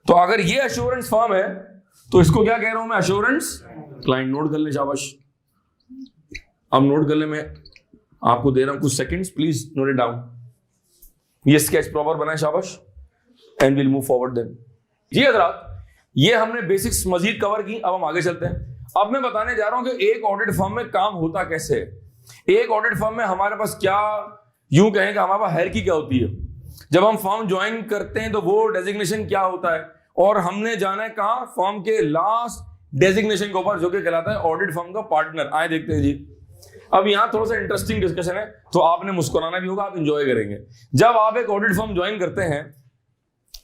तो अगर ये अश्योरेंस फर्म है तो इसको क्या कह रहा हूं मैं? Assurance client. नोट कर ले शाबाश। अब नोट कर ले, मैं आपको दे रहा हूं कुछ seconds, please note it down. ये स्केच प्रॉपर बनाए शाबाश, and will move forward then. जी हजरात, ये हमने बेसिक्स मजीद कवर की। अब हम आगे चलते हैं। अब मैं बताने जा रहा हूं कि एक ऑडिट फर्म में काम होता कैसे है। एक ऑडिट फर्म में हमारे पास क्या, यूं कहें कि हमारे पास हायरार्की क्या होती है। जब हम फर्म ज्वाइन करते हैं तो वो डेजिग्नेशन क्या होता है, और हमने जाना है कहां? फर्म के लास्ट डेजिग्नेशन के ऊपर, जो कि कहलाता है ऑडिट फर्म का पार्टनर। आए देखते हैं जी। अब यहां थोड़ा सा इंटरेस्टिंग डिस्कशन है, तो आपने मुस्कुराना भी होगा, आप एंजॉय करेंगे। जब आप एक ऑडिट फर्म ज्वाइन करते हैं,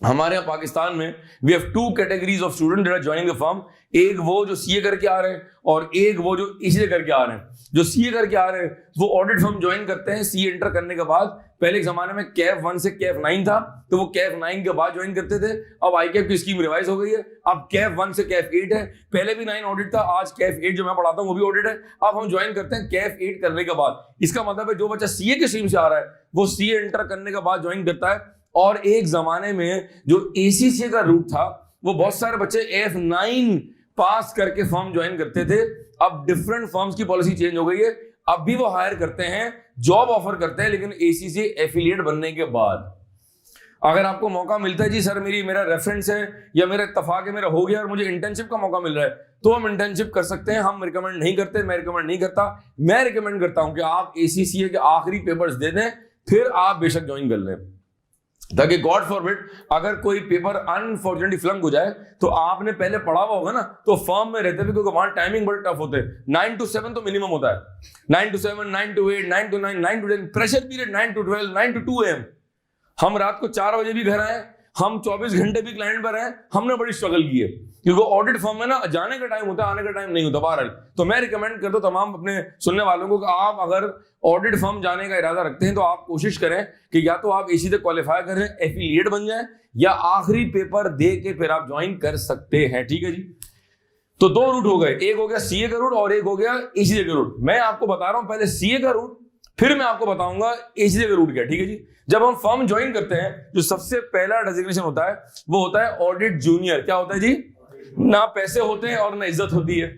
हमारे यहाँ पाकिस्तान में we have 2 categories of student that are joining the firm. एक वो जो सीए करके आ रहे हैं, और एक वो जो ईसीए करके आ रहे हैं। जो सीए करके आ रहे हैं वो ऑडिट फर्म ज्वाइन करते हैं सीए इंटर करने के बाद। पहले एक जमाने में कैफ 1 से कैफ 9 था, तो वो कैफ 9 के बाद ज्वाइन करते थे। अब आईकैफ की स्कीम रिवाइज हो गई है, अब कैफ 1 से कैफ 8 है। पहले भी 9 ऑडिट था, आज कैफ 8 जो मैं पढ़ाता हूं वो भी ऑडिट है। अब हम ज्वाइन करते हैं कैफ 8 करने के बाद। इसका मतलब है जो बच्चा सीए की स्ट्रीम से आ रहा है वो सीए इंटर करने के बाद ज्वाइन करता है। और एक जमाने में जो एसीसीए का रूट था, वो बहुत सारे बच्चे F9 पास करके फर्म ज्वाइन करते थे। अब डिफरेंट फर्म्स की पॉलिसी चेंज हो गई है। अब भी वो हायर करते हैं, जॉब ऑफर करते हैं, लेकिन एसीसीए एफिलिएट बनने के बाद। अगर आपको मौका मिलता है जी सर मेरा रेफरेंस है या मेरा इत्तफाक है, मेरा हो गया और मुझे इंटर्नशिप का मौका मिल रहा है, तो हम इंटर्नशिप कर सकते हैं। हम रिकमेंड नहीं करते, मैं रिकमेंड नहीं करता। मैं रिकमेंड करता हूं कि आप एसीसीए के आखिरी पेपर्स दे दें, फिर आप बेशक ज्वाइन कर लें, ताकि गॉड फॉरबिड अगर कोई पेपर अनफॉर्चुनेटली फ्लंक हो जाए तो आपने पहले पढ़ा हुआ होगा ना, तो फर्म में रहते थे, क्योंकि वहां टाइमिंग बड़े टफ होते हैं। 9 to 7 तो मिनिमम होता है, 9 to 7, 9 to 8, 9 to 9, 9 to 10, pressure period 9 to 12, 9 to 2 AM। हम रात को 4 बजे भी घर आए, हम 24 घंटे भी क्लाइंट पर हैं, हमने बड़ी स्ट्रगल की है, क्योंकि ऑडिट फर्म में ना जाने का टाइम होता है, आने का टाइम नहीं होता बहरहाल। तो मैं रिकमेंड करता हूं तमाम अपने सुनने वालों को कि आप अगर ऑडिट फर्म जाने का इरादा रखते हैं तो आप कोशिश करें कि या तो आप एसी से क्वालिफाई करें, एफिलिएट बन जाए, या आखिरी पेपर दे के फिर आप ज्वाइन कर सकते हैं। ठीक है जी। तो 2 रूट हो गए, एक हो गया सीए का रूट और एक हो गया एसीए का रूट। मैं आपको बता रहा हूं पहले सीए का रूट, फिर मैं आपको बताऊंगा एसीए का रूट क्या। ठीक है जी। जब हम फर्म ज्वाइन करते हैं जो सबसे पहला डेजिग्नेशन होता है वो होता है ऑडिट जूनियर। क्या होता है जी? ना पैसे होते हैं और ना इज्जत होती है,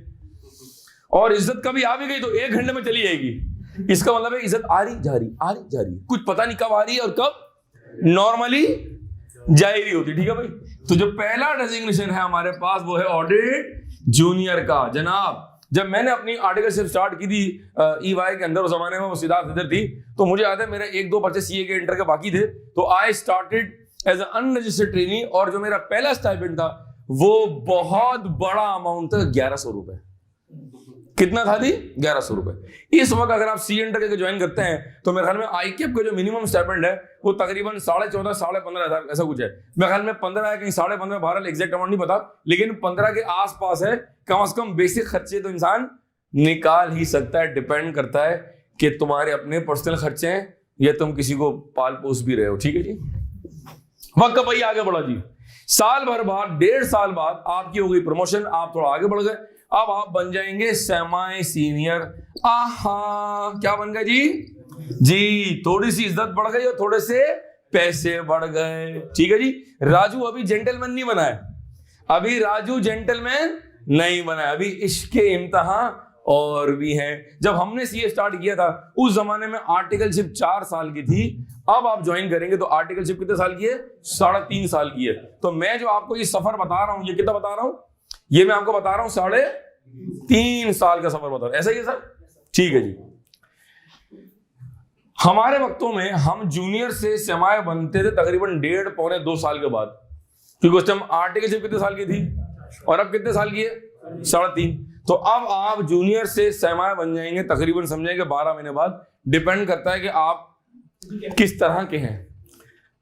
और इज्जत कभी आ भी गई तो 1 घंटे में चली जाएगी। इसका मतलब है इज्जत आ रही जा रही, कुछ पता नहीं कब आ रही है और कब नॉर्मली जा रही होती। ठीक है भाई। तो जो पहला डेजिग्नेशन है हमारे पास वो है ऑडिट जूनियर का। जनाब जब मैंने अपनी आर्टिकलशिप स्टार्ट की थी EY के अंदर, उस जमाने में वो सिद्धार्थ इधर थी, तो मुझे याद है मेरे 1-2 पर्चे सीए के इंटर के बाकी थे, तो I started as unregistered trainee, और जो मेरा पहला स्टाइपेंड था वो बहुत बड़ा अमाउंट था, 1100 रुपए। कितना था जी? 1100 रुपए। इस वक्त अगर आप सी इंटर के ज्वाइन करते हैं तो मेरे ख्याल में आईकेप का जो मिनिमम स्टाइपेंड है वो तकरीबन 14,500 15,500 हजार ऐसा कुछ है। मेरे ख्याल में 15 है, कहीं 15.5 बहरहाल एग्जैक्ट अमाउंट नहीं पता, लेकिन 15 के आसपास है। कम से कम बेसिक खर्चे तो इंसान निकाल ही सकता है। डिपेंड करता है कि तुम्हारे अपने पर्सनल खर्चे हैं या तुम किसी को पाल पोस भी रहे हो। ठीक है जी। वक्त का भाई आगे बढ़ा जी। साल भर बाद, 1.5 साल बाद आपकी हो गई प्रमोशन, आप थोड़ा आगे बढ़ गए, अब आप बन जाएंगे सेमी सीनियर। आहा, क्या बन गए जी? थोड़ी सी इज्जत बढ़ गई और थोड़े से पैसे बढ़ गए। ठीक है जी। राजू अभी जेंटलमैन नहीं बना है, अभी राजू जेंटलमैन नहीं बना है, अभी इसके इम्तिहान और भी हैं। जब हमने सीए स्टार्ट किया था उस जमाने में आर्टिकलशिप 4 साल की थी, अब आप ज्वाइन करेंगे तो आर्टिकलशिप कितने साल की है? 3.5 साल की है। तो मैं जो आपको ये सफर बता रहा हूं, ये कितना बता रहा हूं? ये मैं आपको बता रहा हूं 3.5 साल का सफर बता रहा हूं। ऐसा ही है सर? ठीक है जी। हमारे वक्तों में हम जूनियर से सेमाय बनते थे तकरीबन 1.5-2 साल के बाद, क्योंकि उस टाइम आर्टिकलशिप कितने साल की थी और अब कितने साल की है? 3.5। तो अब आप जूनियर से सेमाय बन जाएंगे तकरीबन समझेंगे 12 महीने बाद। डिपेंड करता है कि आप किस तरह के हैं।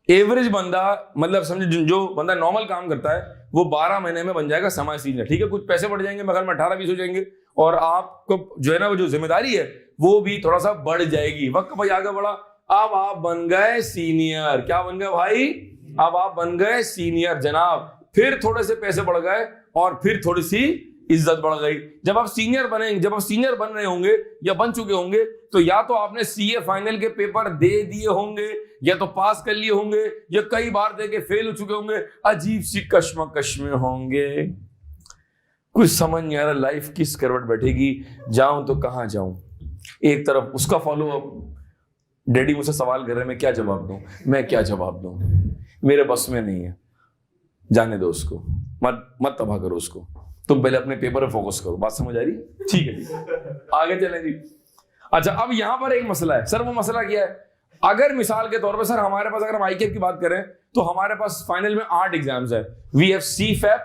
एवरेज बंदा, मतलब समझे जो बंदा नॉर्मल काम करता है वो 12 महीने में बन जाएगा सेमी सीनियर। ठीक है। कुछ पैसे बढ़ जाएंगे, मगर में 18-20 हो जाएंगे, और आपको जो है ना वो जो जिम्मेदारी है वो भी थोड़ा सा बढ़ जाएगी। वक्त भाई आगे बढ़ा, अब आप बन गए सीनियर। क्या बन गए भाई? अब आप बन गए सीनियर जनाब। फिर थोड़े से पैसे बढ़ गए और फिर थोड़ी सी इज्जत बढ़ गई। जब आप सीनियर बनेंगे, जब आप सीनियर बन रहे होंगे या बन चुके होंगे, तो या तो आपने सीए फाइनल के पेपर दे दिए होंगे, या तो पास कर लिए होंगे, या कई बार दे के फेल हो चुके होंगे, अजीब सी कश्मकश में होंगे, कुछ समझ नहीं आ रहा लाइफ किस करवट बैठेगी, जाऊं तो कहां जाऊं। एक तरफ उसका फॉलो अप, डैडी मुझसे सवाल कर रहे हैं, मैं क्या जवाब दूं, मैं क्या जवाब दूं, मेरे बस में नहीं है, जाने दो उसको, मत तबाह करो उसको, तुम पहले अपने पेपर पे फोकस करो। बात समझ आ रही? ठीक है जी, आगे चलें जी। अच्छा, अब यहां पर एक मसला है सर। वो मसला क्या है? अगर मिसाल के तौर पर सर हमारे पास, अगर हम आईकेप की बात करें तो हमारे पास फाइनल में 8 एग्जाम्स है। We have CFAP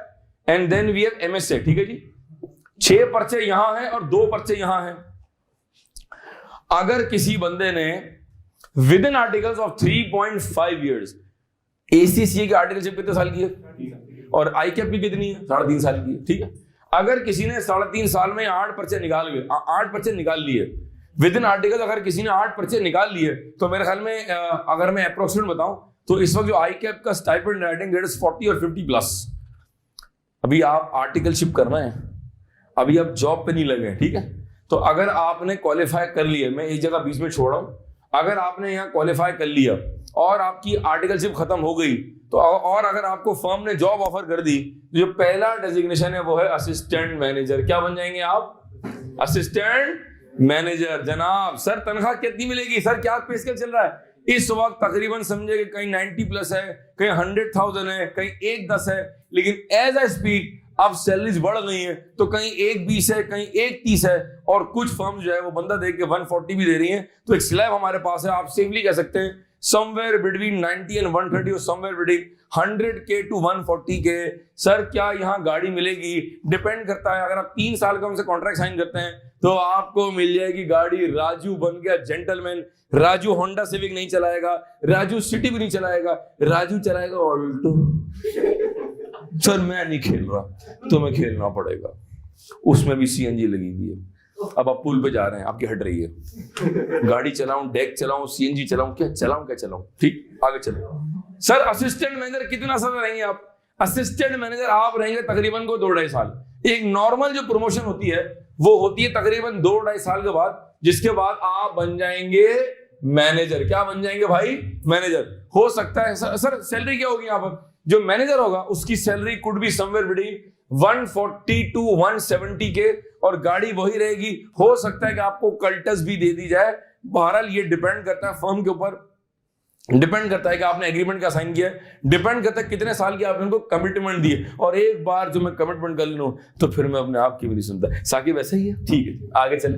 and then we have MSA। ठीक है जी। 6 पर्चे यहां हैं और 2 पर्चे यहां हैं। अगर किसी बंदे ने with in articles of 3.5 years, ACCA की आर्टिकलशिप कितने साल की है और आईकेप की कितनी है? 3.5 साल की है। ठीक है। अगर किसी ने 3.5 साल में 8 पर्चे निकाल लिए विद इन आर्टिकल, अगर किसी ने 8 पर्चे निकाल लिए, तो मेरे ख्याल में अगर मैं अप्रोक्सीमेट बताऊं तो इस वक्त जो आईकेप का स्टाइपेंड राइटिंग रेट 40 और 50 प्लस। अभी आप आर्टिकलशिप कर रहे हैं, अभी आप जॉब पे नहीं लगे। ठीक है। तो अगर आपने क्वालिफाई कर लिया, मैं एक जगह बीच में छोड़ रहा हूं, अगर आपने यहाँ क्वालिफाई कर लिया और आपकी आर्टिकलशिप खत्म हो गई, तो और अगर आपको फर्म ने जॉब ऑफर कर दी, जो पहला डेजिग्नेशन है वो है असिस्टेंट मैनेजर। क्या बन जाएंगे आप? Assistant manager. जनाब सर तनख्वाह कितनी मिलेगी? सर क्या पे स्केल चल रहा है इस वक्त? तकरीबन समझे कि कहीं 90 प्लस है, कहीं 100,000 है, कहीं 110 है, लेकिन एज आई स्पीक अब सैलरीज बढ़ गई है, तो कहीं 120 है, कहीं 130 है, और कुछ फर्म जो है वो बंदा देख के 140 भी दे रही है। तो एक स्लैब हमारे पास है, आप सेफली कह सकते हैं समवेयर बिटवीन 90 एंड 130 और somewhere between 100K to 140K। Sir क्या यहाँ गाड़ी मिलेगी? डिपेंड करता है। अगर आप 3 साल का उनसे कॉन्ट्रैक्ट साइन करते हैं तो आपको मिल जाएगी गाड़ी। राजू बन गया जेंटलमैन। राजू होंडा सिविक नहीं चलाएगा, राजू सिटी भी नहीं चलाएगा, राजू चलाएगा ऑल्टो। सर मैं नहीं खेल रहा, तुम्हें खेलना पड़ेगा। उसमें भी सीएनजी लगी हुई है। अब आप पुल पे जा रहे हैं, आपकी हट रही है। गाड़ी चलाऊं, डेक चलाऊं, सीएनजी चलाऊं, क्या चलाऊं? ठीक, आगे चलो। सर असिस्टेंट मैनेजर कितना साल रहेंगे आप? असिस्टेंट मैनेजर आप रहेंगे तकरीबन को 2-2.5 साल। एक नॉर्मल जो प्रमोशन होती है वो होती है तकरीबन 2-2.5 साल के बाद, जिसके बाद आप बन जाएंगे मैनेजर। क्या बन जाएंगे भाई? मैनेजर। हो सकता है सर सैलरी क्या होगी यहाँ पर? जो मैनेजर होगा उसकी salary could be somewhere between 140 to 170K और गाड़ी वही रहेगी। हो सकता है कि आपको कल्टस भी दे दी जाए। बहरहाल ये डिपेंड करता है फर्म के ऊपर, डिपेंड करता है कि आपने एग्रीमेंट क्या साइन किया है, डिपेंड करता है कितने साल की आपने उनको कमिटमेंट दी है। और एक बार जो मैं कमिटमेंट कर लूं तो फिर मैं अपने आप की भी नहीं सुनता। साकिब वैसा ही है? ठीक है, आगे चले।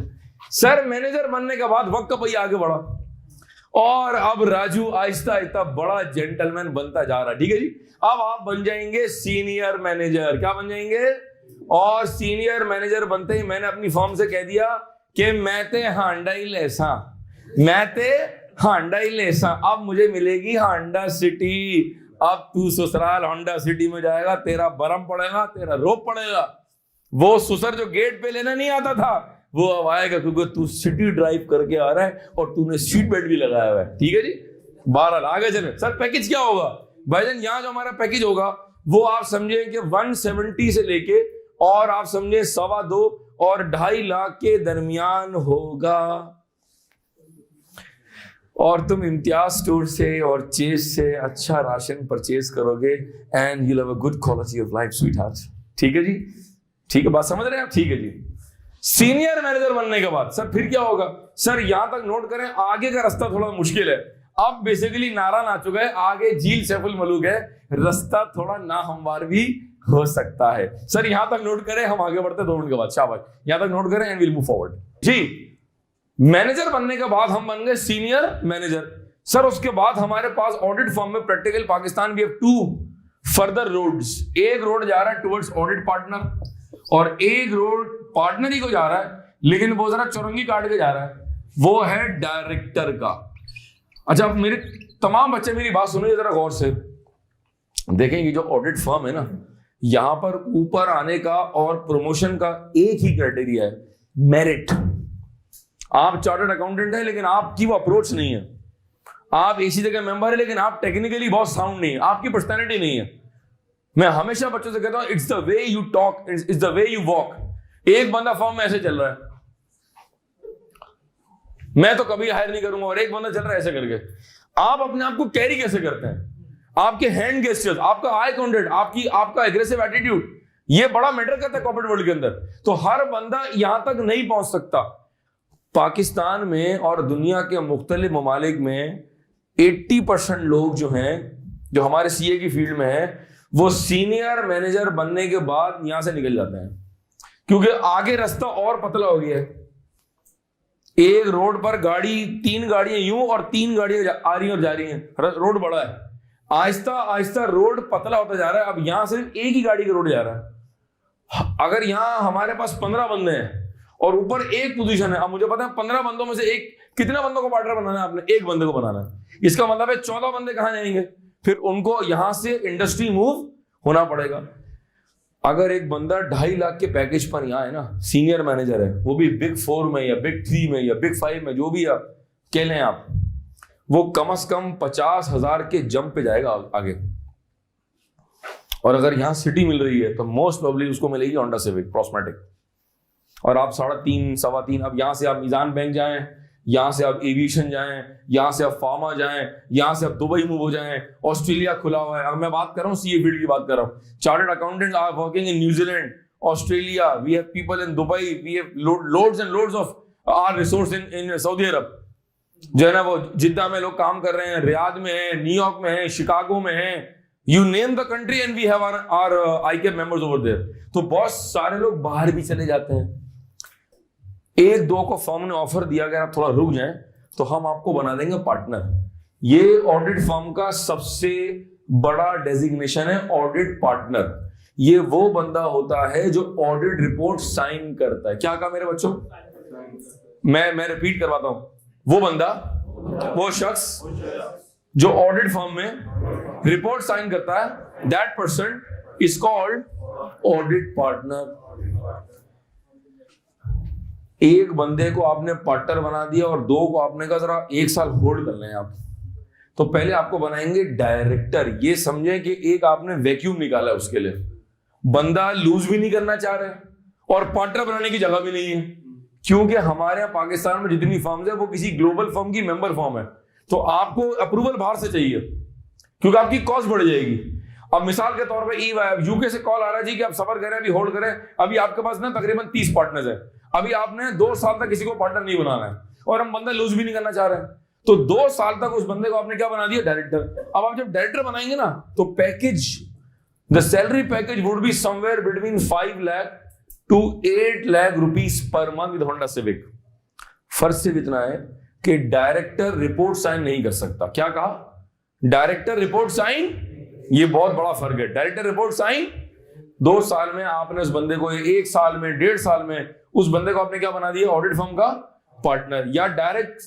सर मैनेजर बनने के बाद वक्त का पहिया आगे बढ़ा और अब राजू आहिस्ता आहिस्ता बड़ा जेंटलमैन बनता जा रहा है। ठीक है जी, अब आप बन जाएंगे सीनियर मैनेजर। क्या बन जाएंगे? और सीनियर मैनेजर बनते ही मैंने अपनी फर्म से कह दिया कि मैं ते हांडा ही लेसा, मैं ते हांडा ही लेसा। अब मुझे मिलेगी हांडा सिटी। अब तू ससुराल होंडा सिटी में जाएगा, तेरा बरम पड़ेगा, तेरा रोप पड़ेगा। वो ससुर जो गेट पे लेना नहीं आता था वो अब आएगा, क्योंकि तू सिटी ड्राइव करके आ रहा है और तूने सीट बेल्ट भी लगाया हुआ है। ठीक है जी, 12 आगे चले। सर पैकेज क्या होगा? भाईजान यहाँ जो हमारा पैकेज होगा वो आप समझे कि 170 से लेके और आप समझे 2.25 और 2.5 लाख के दरमियान होगा। और तुम इम्तियाज स्टोर से और चेस से अच्छा राशन परचेज करोगे and you have a good quality of life sweet heart. ठीक है जी, ठीक है, बात समझ रहे हैं आप? ठीक है जी। सीनियर मैनेजर बनने के बाद सर फिर क्या होगा? सर यहां तक नोट करें, आगे का रास्ता थोड़ा मुश्किल है। अब बेसिकली नारा ना चुका है, आगे झील सैफुल मलूक है, रास्ता थोड़ा ना हमवार भी हो सकता है। सर यहां तक नोट करें, हम आगे बढ़ते 2 मिनट के बाद। शाबाश, यहां तक नोट करें एंड विल मूव फॉरवर्ड जी। मैनेजर बनने के बाद हम बन गए सीनियर मैनेजर। सर उसके बाद हमारे पास ऑडिट फॉर्म में practical Pakistan we have 2 further roads. एक रोड जा रहा है टुवर्ड्स ऑडिट पार्टनर और एक रोड पार्टनर ही को जा रहा है, लेकिन वो जरा चौरंगी काट के जा रहा है, वो है डायरेक्टर का। अच्छा, मेरे तमाम बच्चे मेरी बात सुनिए जरा गौर से। देखेंगे जो ऑडिट फर्म है ना, यहां पर ऊपर आने का और प्रमोशन का एक ही क्राइटेरिया है, मेरिट। आप चार्टर्ड अकाउंटेंट है लेकिन आपकी वो अप्रोच नहीं है। आप एसीसी का मेंबर है लेकिन आप टेक्निकली बहुत साउंड नहीं है, आपकी पर्सनैलिटी नहीं है। मैं हमेशा बच्चों से कहता हूं, it's the way you talk, it's the way you walk. एक बंदा फॉर्म में ऐसे चल रहा है, मैं तो कभी हायर नहीं करूंगा, और एक बंदा चल रहा है ऐसे करके। आप अपने आप को कैरी कैसे करते हैं? आपके हैंड गेस्चर्स, आपका आई कॉन्टेक्ट, आपका एग्रेसिव एटीट्यूड, ये बड़ा मैटर करता है कॉर्पोरेट वर्ल्ड के अंदर। तो हर बंदा यहां तक नहीं पहुंच सकता। पाकिस्तान में और दुनिया के मुख्तलिफ ममालिक में 80% लोग जो हैं, जो हमारे सीए की फील्ड में है, वो सीनियर मैनेजर बनने के बाद यहां से निकल जाते हैं, क्योंकि आगे रास्ता और पतला हो गया है। एक रोड पर 3 गाड़ियां यूं और 3 गाड़ियां आ रही और जा रही हैं, रोड बड़ा है। आहिस्ता आहिस्ता रोड पतला होता जा रहा है। अब यहां सिर्फ एक ही गाड़ी का रोड जा रहा है। अगर यहां हमारे पास 15 बंदे हैं और ऊपर एक पोजीशन है, अब मुझे पता है 15 बंदों में से कितने बंदों को पार्टनर बनाना है? आपने एक बंदे को बनाना है। इसका मतलब है 14 बंदे कहां जाएंगे? फिर उनको यहां से इंडस्ट्री मूव होना पड़ेगा। अगर एक बंदा 2.5 लाख के पैकेज पर यहां है ना, सीनियर मैनेजर है, वो भी बिग 4 में या बिग 3 में या बिग 5 में, जो भी आप कह लें आप, वो कम से कम 50,000 के जंप पे जाएगा आगे। और अगर यहां सिटी मिल रही है तो मोस्ट प्रोबेबली उसको मिलेगी होंडा सिविक प्रोस्मेटिक। और आप 3.5 सवा 3, अब यहां से आप मीजान बैंक जाएं, यहां से आप एविएशन जाएं, यहां से आप फार्मा जाएं, यहां से आप दुबई मूव हो जाएं, ऑस्ट्रेलिया खुला हुआ है। अब मैं बात कर रहा हूं सीए फील्ड की बात कर रहा हूं। Chartered accountants are working in New Zealand, Australia, we have people in Dubai, we have loads and loads of our resource in Saudi Arabia, जो है ना, वो जिद्दा में लोग काम कर रहे हैं, रियाद में है, न्यूयॉर्क में है, शिकागो में है, you name the country and we have our ICAP members over there. तो बहुत सारे लोग बाहर भी चले जाते हैं। 1-2 को फर्म ने ऑफर दिया, अगर आप थोड़ा रुक जाएं तो हम आपको बना देंगे पार्टनर। ये ऑडिट फर्म का सबसे बड़ा डेजिग्नेशन है, ऑडिट पार्टनर। ये वो बंदा होता है जो ऑडिट रिपोर्ट साइन करता है। क्या कहा मेरे बच्चों? मैं रिपीट करवाता हूं, वो बंदा, वो शख्स जो ऑडिट फर्म में रिपोर्ट साइन करता है, that person is called audit partner. एक बंदे को आपने पार्टनर बना दिया और दो को आपने कहा जरा 1 साल होल्ड कर लें आप, तो पहले आपको बनाएंगे डायरेक्टर। ये समझें कि एक आपने वैक्यूम निकाला है उसके लिए, बंदा लूज भी नहीं करना चाह रहे और पार्टनर बनाने की जगह भी नहीं है, क्योंकि हमारे यहाँ पाकिस्तान में जितनी फर्म्स है वो किसी ग्लोबल फर्म की मेंबर फर्म है, तो आपको अप्रूवल बाहर से चाहिए क्योंकि आपकी कॉस्ट बढ़ जाएगी। अब मिसाल के तौर पे यूके से कॉल आ रहा है जी कि आप सफर करें, अभी होल्ड करें, अभी आपके पास ना तकरीबन 30 पार्टनर्स है, अभी आपने 2 साल तक किसी को पार्टनर नहीं बनाना है और हम बंदा लूज भी नहीं करना चाह रहे हैं, तो 2 साल तक उस बंदे को आपने क्या बना दिया? डायरेक्टर। अब आप जब डायरेक्टर बनाएंगे ना तो package, the salary package would be somewhere between 5 lakh to 8 lakh rupees per month with Honda civic. फर्क सिर्फ इतना है कि डायरेक्टर रिपोर्ट साइन नहीं कर सकता। क्या कहा? डायरेक्टर रिपोर्ट साइन, ये बहुत बड़ा फर्क है। डायरेक्टर रिपोर्ट साइन 2 साल में आपने उस बंदे को, 1 साल में, 1.5 साल में उस बंदे को आपने क्या बना दिया? ऑडिट फर्म का पार्टनर। या डायरेक्ट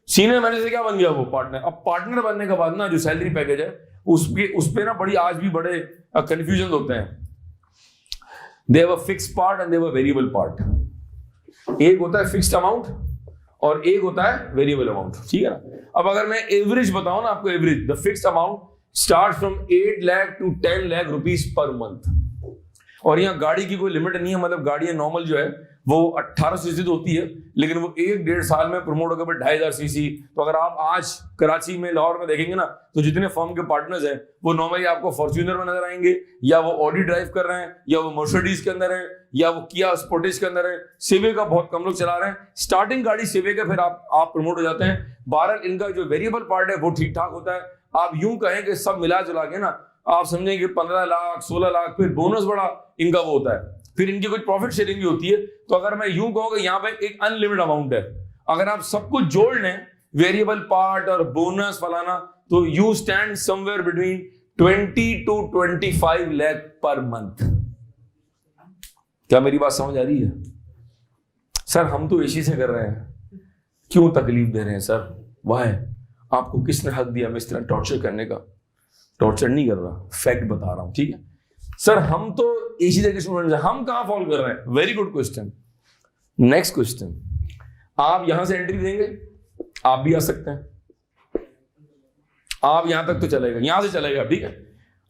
सीनियर मैनेजर से क्या बन गया? वो पार्टनर। अब पार्टनर बनने के बाद ना जो सैलरी पैकेज है उस पे ना बड़ी आज भी बड़े कंफ्यूजन होते हैं। They have a fixed part and they have a variable part. एक होता है फिक्स्ड अमाउंट और एक होता है वेरिएबल अमाउंट, ठीक है ना। अब अगर मैं एवरेज बताऊं ना आपको, average the fixed amount start from 8 lakh to 10 lakh rupees per month. और यहाँ गाड़ी की कोई लिमिट नहीं है, मतलब गाड़ियां नॉर्मल जो है वो 18 सीसी तो होती है, लेकिन वो 1-1.5 साल में प्रमोट होकर 2500 सीसी। तो अगर आप आज कराची में, लाहौर में देखेंगे ना, तो जितने फर्म के पार्टनर्स हैं वो नॉर्मली आपको फॉर्च्यूनर में नजर आएंगे, या वो ऑडी ड्राइव कर रहे हैं, या वो मर्सिडीज के अंदर है, या वो किया स्पोर्टेज के अंदर है। सेवे का बहुत कम लोग चला रहे हैं, स्टार्टिंग गाड़ी सेवे का, फिर आप प्रमोट हो जाते हैं। बहरहाल इनका जो वेरिएबल पार्ट है वो ठीक ठाक होता है। आप यूं कहें कि सब मिला जुला के ना आप समझेंगे 15 लाख 16 लाख, फिर बोनस बड़ा इनका वो होता है, फिर इनकी कुछ प्रॉफिट शेयरिंग भी होती है। तो अगर मैं यूं कहूंगा यहाँ पे एक अनलिमिटेड अमाउंट है, अगर आप सब कुछ जोड़ लें, वेरिएबल पार्ट और बोनस फलाना, तो you stand somewhere between 20 to 25 lakh per month. क्या मेरी बात समझ आ रही है? सर हम तो एसी से कर रहे हैं, क्यों तकलीफ दे रहे हैं सर? वाह, आपको किसने हक दिया मैं इस तरह टॉर्चर करने का? टॉर्चर नहीं कर रहा, फैक्ट बता रहा हूं, ठीक है सर। हम तो एसी के स्टूडेंट हैं, हम कहां फॉल कर रहे हैं? Very good question. Next question, आप यहां से एंट्री देंगे, आप भी आ सकते हैं, आप यहां तक तो चलेगा, यहां से चलेगा, ठीक है।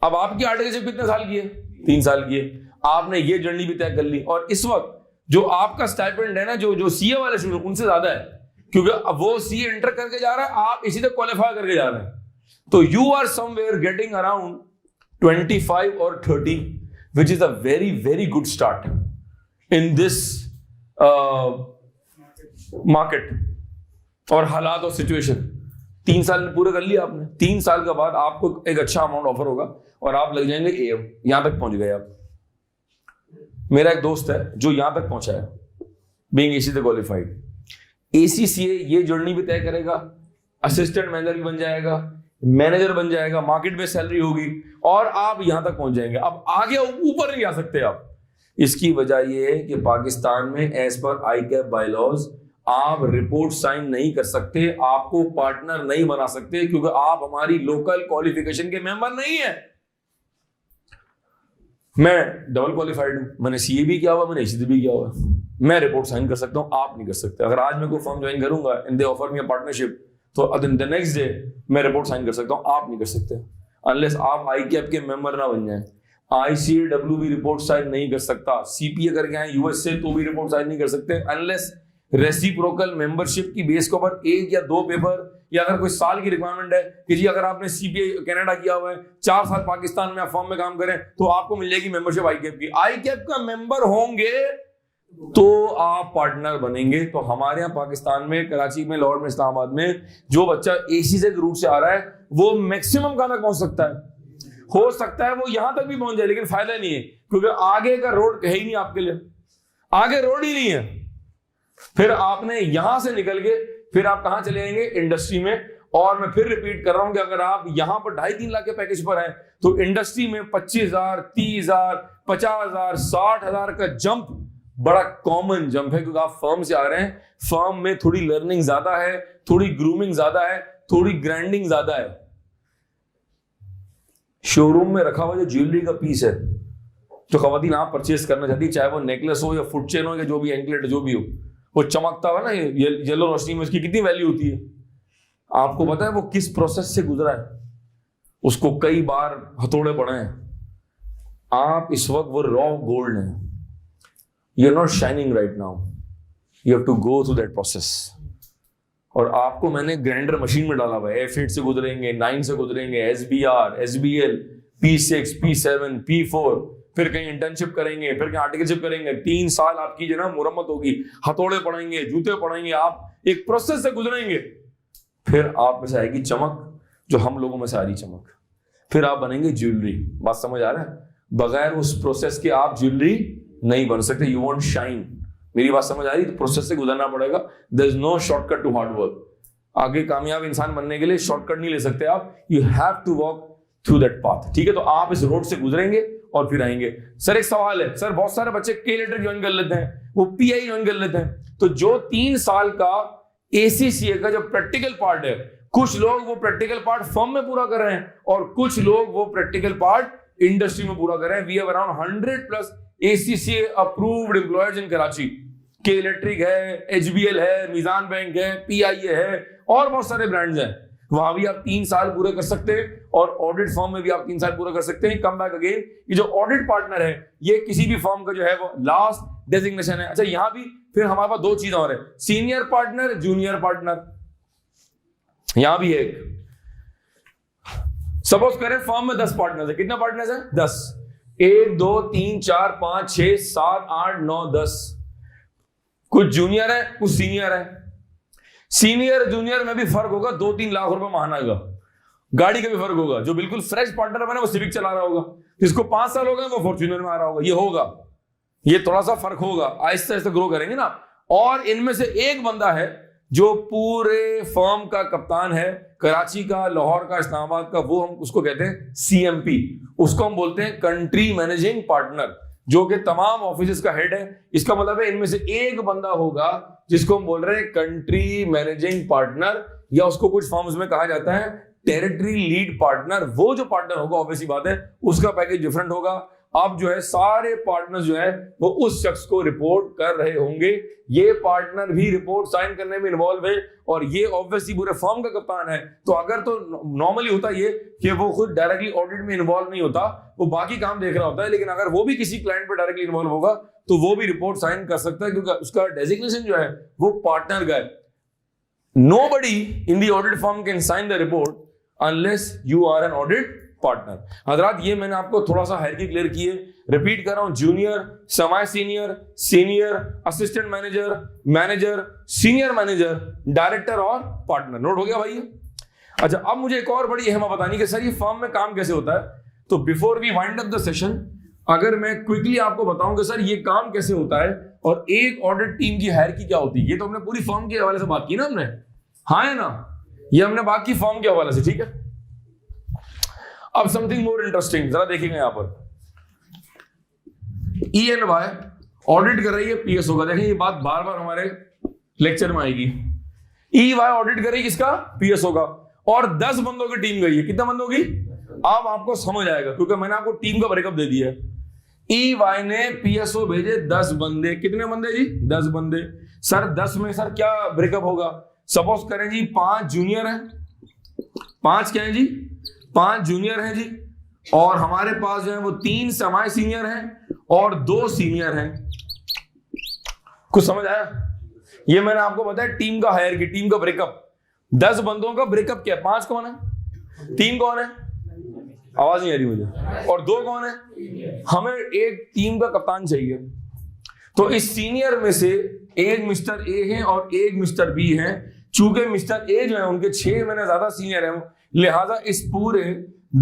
अब आपकी आर्टिकलशिप कितने साल की है? 3 साल की है। आपने ये जर्नी भी तय कर ली, और इस वक्त जो आपका स्टाइपेंड है ना, जो सीए वाले स्टूडेंट उनसे ज्यादा है, क्योंकि अब वो सीए एंटर करके जा रहा है, आप इसी तक क्वालिफाई करके जा रहे हैं। तो you are somewhere getting around 25 or 30, which is a very very good start in this market और हालात और सिचुएशन। 3 साल पूरे कर लिया आपने, 3 साल के बाद आपको एक अच्छा अमाउंट ऑफर होगा और आप लग जाएंगे एएम। यहां तक पहुंच गए आप। मेरा एक दोस्त है जो यहां तक पहुंचा है, बीइंग एसी से क्वालिफाइड। एसीसीए ये जर्नी भी तय करेगा, असिस्टेंट मैनेजर भी बन जाएगा, मैनेजर बन जाएगा, मार्केट में सैलरी होगी और आप यहां तक पहुंच जाएंगे। अब आगे ऊपर नहीं आ सकते आप। इसकी वजह यह है कि पाकिस्तान में एज पर आईकैप बायलॉज आप रिपोर्ट साइन नहीं कर सकते, आपको पार्टनर नहीं बना सकते, क्योंकि आप हमारी लोकल क्वालिफिकेशन के मेंबर नहीं है। मैं डबल क्वालिफाइड हूं, मैंने सीए भी किया हुआ, मैंने एसीसी भी किया हुआ, मैं रिपोर्ट साइन कर सकता हूं, आप नहीं कर सकते। अगर आज मैं कोई फर्म ज्वाइन करूंगा and they offer me a partnership, तो द नेक्स्ट डे मैं रिपोर्ट साइन कर सकता हूं, आप नहीं कर सकते, अनलेस आप आईकैप के मेंबर ना बन जाएं। आईसीएडब्ल्यू भी रिपोर्ट साइन नहीं कर सकता, सीपीए करके आए यूएस से तो भी रिपोर्ट साइन नहीं कर सकते, अनलेस रेसिप्रोकल मेंबरशिप की बेस के ऊपर 1 या 2 पेपर, या अगर कोई साल की रिक्वायरमेंट है कि जी अगर आपने सीपीए कनाडा किया हुआ है, 4 साल पाकिस्तान में आप फर्म में काम करें, तो आपको मिल जाएगी मेंबरशिप आईकैप की। आईकैप का मेंबर होंगे तो आप पार्टनर बनेंगे। तो हमारे यहाँ पाकिस्तान में, कराची में, लाहौर में, इस्लामाबाद में जो बच्चा एसी से रूट से आ रहा है वो मैक्सिमम कहां तक पहुंच सकता है? हो सकता है वो यहां तक भी पहुंच जाए, लेकिन फायदा नहीं है, क्योंकि आगे का रोड है ही नहीं आपके लिए, आगे रोड ही नहीं है। फिर आपने यहां से निकल के फिर आप कहां चले जाएंगे? इंडस्ट्री में, और मैं फिर रिपीट कर रहा हूं कि अगर आप यहां पर 2.5-3 लाख के पैकेज पर हैं तो इंडस्ट्री में 25,000, 30,000, 50,000, 60,000 का जंप बड़ा कॉमन जंप है, क्योंकि आप फर्म से आ रहे हैं। फर्म में थोड़ी लर्निंग ज्यादा है, थोड़ी ग्रूमिंग ज्यादा है, थोड़ी ग्राइंडिंग ज्यादा है। शोरूम में रखा हुआ जो ज्वेलरी का पीस है जो खवातीन आप परचेस करना चाहती है, चाहे वो नेकलेस हो या फुट चेन हो या जो भी एंकलेट जो भी हो, वो चमकता हुआ ना येलो रोशनी में, उसकी कितनी वैल्यू होती है आपको पता है? वो किस प्रोसेस से गुजरा है, उसको कई बार हथौड़े पड़े हैं। आप इस वक्त वो रॉ गोल्ड है, you are not shining right now, you have to go through that process. और आपको मैंने ग्राइंडर मशीन में डाला हुआ है, F8 से गुजरेंगे, 9 से गुजरेंगे, SBR, SBL, P6, P7, P4, फिर कहीं इंटर्नशिप करेंगे, फिर कहीं आर्टिकलशिप करेंगे। 3 साल आपकी जो ना मुरम्मत होगी, हथौड़े पड़ेंगे, जूते पड़ेंगे, आप एक प्रोसेस से गुजरेंगे, फिर आप में से आएगी चमक जो हम लोगों में से आ रही चमक, फिर आप बनेंगे ज्वेलरी। बात समझ आ रहा है? बगैर उस प्रोसेस के आप ज्वेलरी नहीं बन सकते, यू वॉन्ट शाइन। मेरी बात समझ आ रही? तो प्रोसेस से गुजरना पड़ेगा। There is no shortcut to hard work. आगे कामयाब इंसान बनने के लिए शॉर्टकट नहीं ले सकते आप, you have to walk through that path. ठीक है, तो आप इस रोड से गुजरेंगे और फिर आएंगे। सर एक सवाल है, सर बहुत सारे बच्चे के लेटर ज्वाइन कर लेते हैं, वो PI ज्वाइन कर लेते हैं, तो जो 3 साल का ACCA का जो प्रैक्टिकल पार्ट है, कुछ लोग वो प्रैक्टिकल पार्ट फर्म में पूरा कर रहे हैं और कुछ लोग वो प्रैक्टिकल पार्ट इंडस्ट्री में पूरा कर रहे हैं। We have around 100+ ACCA approved employers in Karachi. K Electric है, HBL है, मीजान बैंक है, PIA है और बहुत सारे ब्रांड्स हैं। वहां भी आप 3 साल पूरे कर सकते हैं और ऑडिट फर्म में भी आप 3 साल पूरे कर सकते हैं। कम बैक अगेन, ये जो ऑडिट पार्टनर है ये किसी भी फर्म का जो है वो लास्ट डेजिग्नेशन है। अच्छा, यहां भी फिर हमारे पास 2 चीजें और है, सीनियर पार्टनर, जूनियर पार्टनर। यहां भी एक, सपोज करें फर्म में 10 पार्टनर्स है। कितना पार्टनर्स है? 10। 1 2 3 4 5 6 7 8 9 10। कुछ जूनियर है, कुछ सीनियर है। सीनियर जूनियर में भी फर्क होगा, 2-3 लाख रुपए महीना का। गाड़ी का भी फर्क होगा। जो बिल्कुल फ्रेश पार्टनर बना वो सिविक चला रहा होगा, जिसको 5 साल हो गए वो फॉर्च्यूनर में आ रहा होगा। ये होगा, ये थोड़ा सा फर्क होगा, आहिस्ते आहिस्ते ग्रो करेंगे ना। और इनमें से एक बंदा है जो पूरे फर्म का कप्तान है, कराची का, लाहौर का, इस्लामाबाद का, वो हम उसको कहते हैं CMP। उसको हम बोलते हैं कंट्री मैनेजिंग पार्टनर, जो कि तमाम ऑफिस का हेड है। इसका मतलब है इनमें से एक बंदा होगा जिसको हम बोल रहे हैं कंट्री मैनेजिंग पार्टनर, या उसको कुछ फर्म्स में कहा जाता है टेरिटरी लीड पार्टनर। वो जो पार्टनर होगा, ऑब्वियसली बात है, उसका पैकेज डिफरेंट होगा। अब जो है सारे पार्टनर जो है वो उस शख्स को रिपोर्ट कर रहे होंगे। ये पार्टनर भी रिपोर्ट साइन करने में इन्वॉल्व है और ये ऑब्वियसली पूरे फर्म का कप्तान है। तो अगर तो नॉर्मली होता ये कि वो खुद डायरेक्टली ऑडिट में इन्वॉल्व नहीं होता, वो बाकी काम देख रहा होता है, लेकिन अगर वो भी किसी क्लाइंट पर डायरेक्टली इन्वॉल्व होगा तो वो भी रिपोर्ट साइन कर सकता है, क्योंकि उसका डेजिग्नेशन जो है वो पार्टनर का है। Nobody in the audit firm can sign the report unless you are an audit partner। हजरात, ये मैंने आपको थोड़ा सा हायरार्की क्लियर की है। रिपीट कर रहा हूं, junior, semi senior, senior, assistant manager, manager, senior manager, director और पार्टनर। नोट हो गया भाई? अच्छा, अब मुझे एक और बड़ी अहम बतानी कि सर ये फर्म में काम कैसे होता है। तो before we wind up the session, अगर मैं क्विकली आपको बताऊं कि सर ये काम कैसे होता है और एक ऑडिट टीम की हायरार्की क्या होती है। ये तो हमने पूरी फर्म के हवाले से बात की ना हमने, हाँ है ना, ये हमने बात की फर्म के हवाले से, ठीक है। अब समथिंग मोर इंटरेस्टिंग, जरा देखिएगा यहां पर EY ऑडिट कर रही है PSO का। देखें, ये बात बार बार हमारे लेक्चर में आएगी। EY ऑडिट कर रही है किसका? PSO का। और 10 बंदों की टीम गई है। कितना बंदों की? अब आपको समझ आएगा, क्योंकि मैंने आपको टीम का ब्रेकअप दे दिया है। EY ने PSO भेजे 10 बंदे। कितने बंदे जी? 10 बंदे। सर 10 में सर क्या ब्रेकअप होगा? सपोज करें जी 5 जूनियर हैं, 5 क्या है जी? 5 जूनियर हैं जी, और हमारे पास जो है वो 3 सेमी सीनियर हैं और 2 सीनियर हैं। कुछ समझ आया? ये मैंने आपको बताया टीम का हायरार्की, टीम का ब्रेकअप। 10 बंदों का ब्रेकअप क्या है? 5 कौन है? 3 कौन है? आवाज नहीं आ रही मुझे। और 2 कौन है? हमें एक टीम का कप्तान चाहिए। तो इस सीनियर में से एक मिस्टर ए है और एक मिस्टर बी है। चूंकि मिस्टर ए जो है उनके 6 महीने ज्यादा सीनियर है, लिहाजा इस पूरे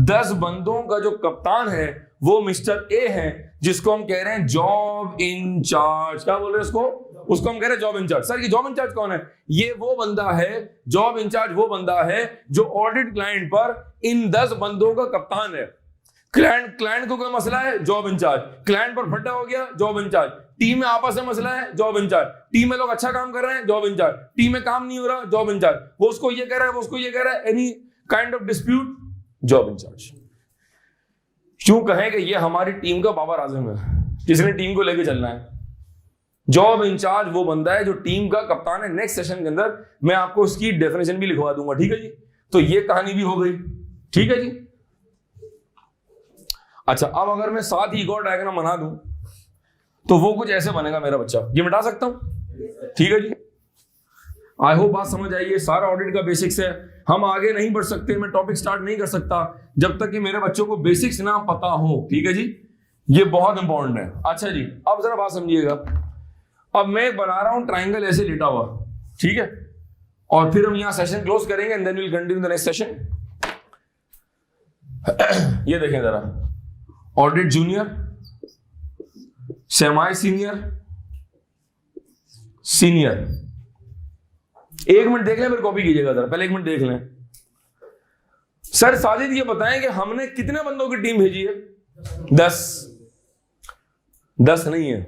10 बंदों का जो कप्तान है वो मिस्टर ए है, जिसको हम कह रहे हैं जॉब इन चार्ज। क्या बोल रहे हैं इसको? उसको हम कह रहे हैं जॉब इंचार्ज। सर ये जॉब इंचार्ज कौन है? ये वो बंदा है, जॉब इंचार्ज वो बंदा है जो ऑडिट क्लाइंट पर इन 10 बंदों का कप्तान है। क्लाइंट को कोई मसला है, जॉब इंचार्ज। क्लाइंट पर फटा हो गया, जॉब इंचार्ज। टीम में आपस में मसला है, जॉब इंचार्ज। टीम में लोग अच्छा काम कर रहे हैं, जॉब इंचार्ज। टीम में काम नहीं हो रहा, जॉब इंचार्ज। वो उसको ये कह रहा है, वो उसको ये कह रहा है, any kind of dispute, job incharge. क्यों कहें कि ये हमारी टीम का बाबर आजम है जिसने टीम को लेके चलना है। जॉब इंचार्ज वो बंदा है जो टीम का कप्तान है। नेक्स्ट सेशन के अंदर मैं आपको उसकी डेफिनेशन भी लिखवा दूंगा, ठीक है जी। तो ये कहानी भी हो गई, ठीक है जी। अच्छा, अब अगर मैं साथ ही एक और डायग्राम बना दूं तो वो कुछ ऐसे बनेगा मेरा बच्चा। ये मिटा सकता हूं, ठीक है जी। आई होप बात समझ आई। ये सारा ऑडिट का बेसिक्स है। हम आगे नहीं बढ़ सकते, मैं टॉपिक स्टार्ट नहीं कर सकता जब तक कि मेरे बच्चों को बेसिक्स ना पता हो, ठीक है जी। ये बहुत इंपॉर्टेंट है। अच्छा जी, अब जरा बात समझिएगा। अब मैं बना रहा हूं ट्राइंगल ऐसे लेटा हुआ, ठीक है, और फिर हम यहां सेशन क्लोज करेंगे and then we will continue the next session. ये देखें जरा, audit junior, semi senior, senior. एक मिनट देख लें, फिर कॉपी कीजिएगा जरा, पहले एक मिनट देख लें। सर साजिद ये बताएं कि हमने कितने बंदों की टीम भेजी है? 10 नहीं है,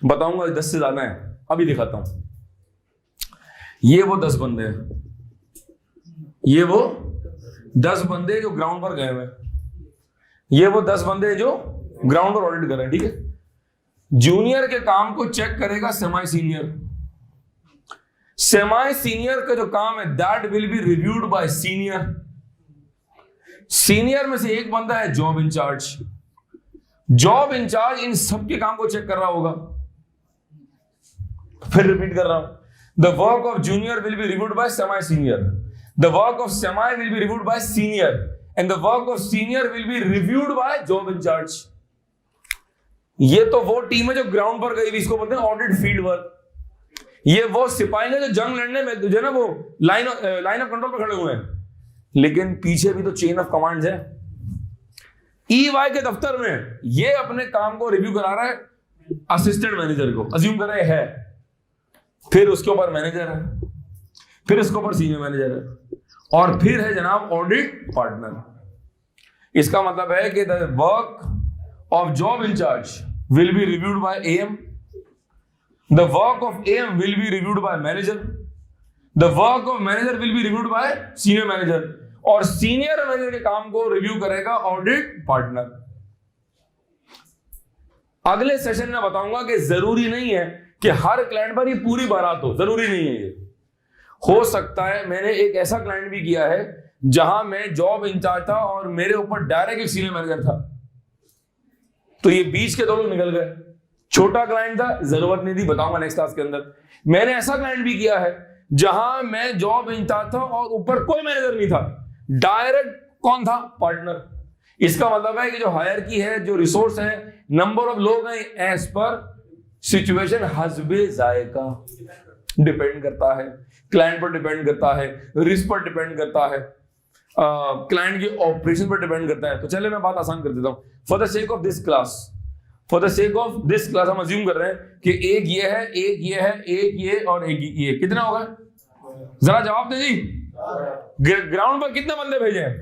बताऊंगा 10 से ज्यादा है, अभी दिखाता हूं। ये वो 10 बंदे हैं, ये वो 10 बंदे जो ग्राउंड पर गए हुए, ये वो 10 बंदे जो ग्राउंड पर ऑडिट कर रहे हैं, ठीक है। जूनियर के काम को चेक करेगा सेमी सीनियर। सेमी सीनियर का जो काम है that will be reviewed by senior. Senior में से एक बंदा है जॉब इंचार्ज। जॉब इंचार्ज इन सब के काम को चेक कर रहा होगा। फिर रिपीट कर रहा हूं, the work of junior will be reviewed by semi senior, the work of semi will be reviewed by senior and the work of senior will be reviewed by job incharge. ये तो वो team है जो ground पर गई, इसको बोलते हैं ऑडिट फील्ड वर्क। ये वो सिपाही है जो जंग लड़ने में जो है ना वो लाइन ऑफ कंट्रोल पर खड़े हुए हैं, लेकिन पीछे भी तो चेन ऑफ कमांड्स है। ईवाई के दफ्तर में ये अपने काम को रिव्यू करा रहा है असिस्टेंट मैनेजर को, अज्यूम कर रहे हैं, फिर उसके ऊपर मैनेजर है, फिर इसके ऊपर सीनियर मैनेजर है, और फिर है जनाब ऑडिट पार्टनर। इसका मतलब है कि the work of job incharge will be reviewed by AM, the work of AM will be reviewed by manager, the work of manager will be reviewed by senior manager, और senior manager के काम को review करेगा audit partner. अगले session में बताऊंगा कि जरूरी नहीं है कि हर क्लाइंट पर ये पूरी बारात हो, जरूरी नहीं है। ये हो सकता है, मैंने एक ऐसा क्लाइंट भी किया है जहां मैं जॉब इंचार्ज था और मेरे ऊपर डायरेक्ट एक सीनियर मैनेजर था, तो ये बीच के 2 लोग निकल गए। छोटा क्लाइंट था, जरूरत नहीं थी, बताऊंगा नेक्स्ट क्लास के अंदर। मैंने ऐसा क्लाइंट भी किया है जहां मैं जॉब इंचार्ज था और ऊपर कोई मैनेजर नहीं था, डायरेक्ट कौन था? पार्टनर। इसका मतलब है कि जो हायरार्की है, जो रिसोर्स है, नंबर ऑफ लोग हैं, एज पर सिचुएशन हस्बे जायका डिपेंड करता है, क्लाइंट पर डिपेंड करता है, रिस्क पर डिपेंड करता है, क्लाइंट के ऑपरेशन पर डिपेंड करता है। तो चले मैं बात आसान कर देता हूं। For the sake of this class हम अज्यूम कर रहे हैं कि एक ये है, एक ये है, एक ये और एक ये। कितना होगा? जरा जवाब दे जी। ग्राउंड पर कितने बंदे भेजे हैं?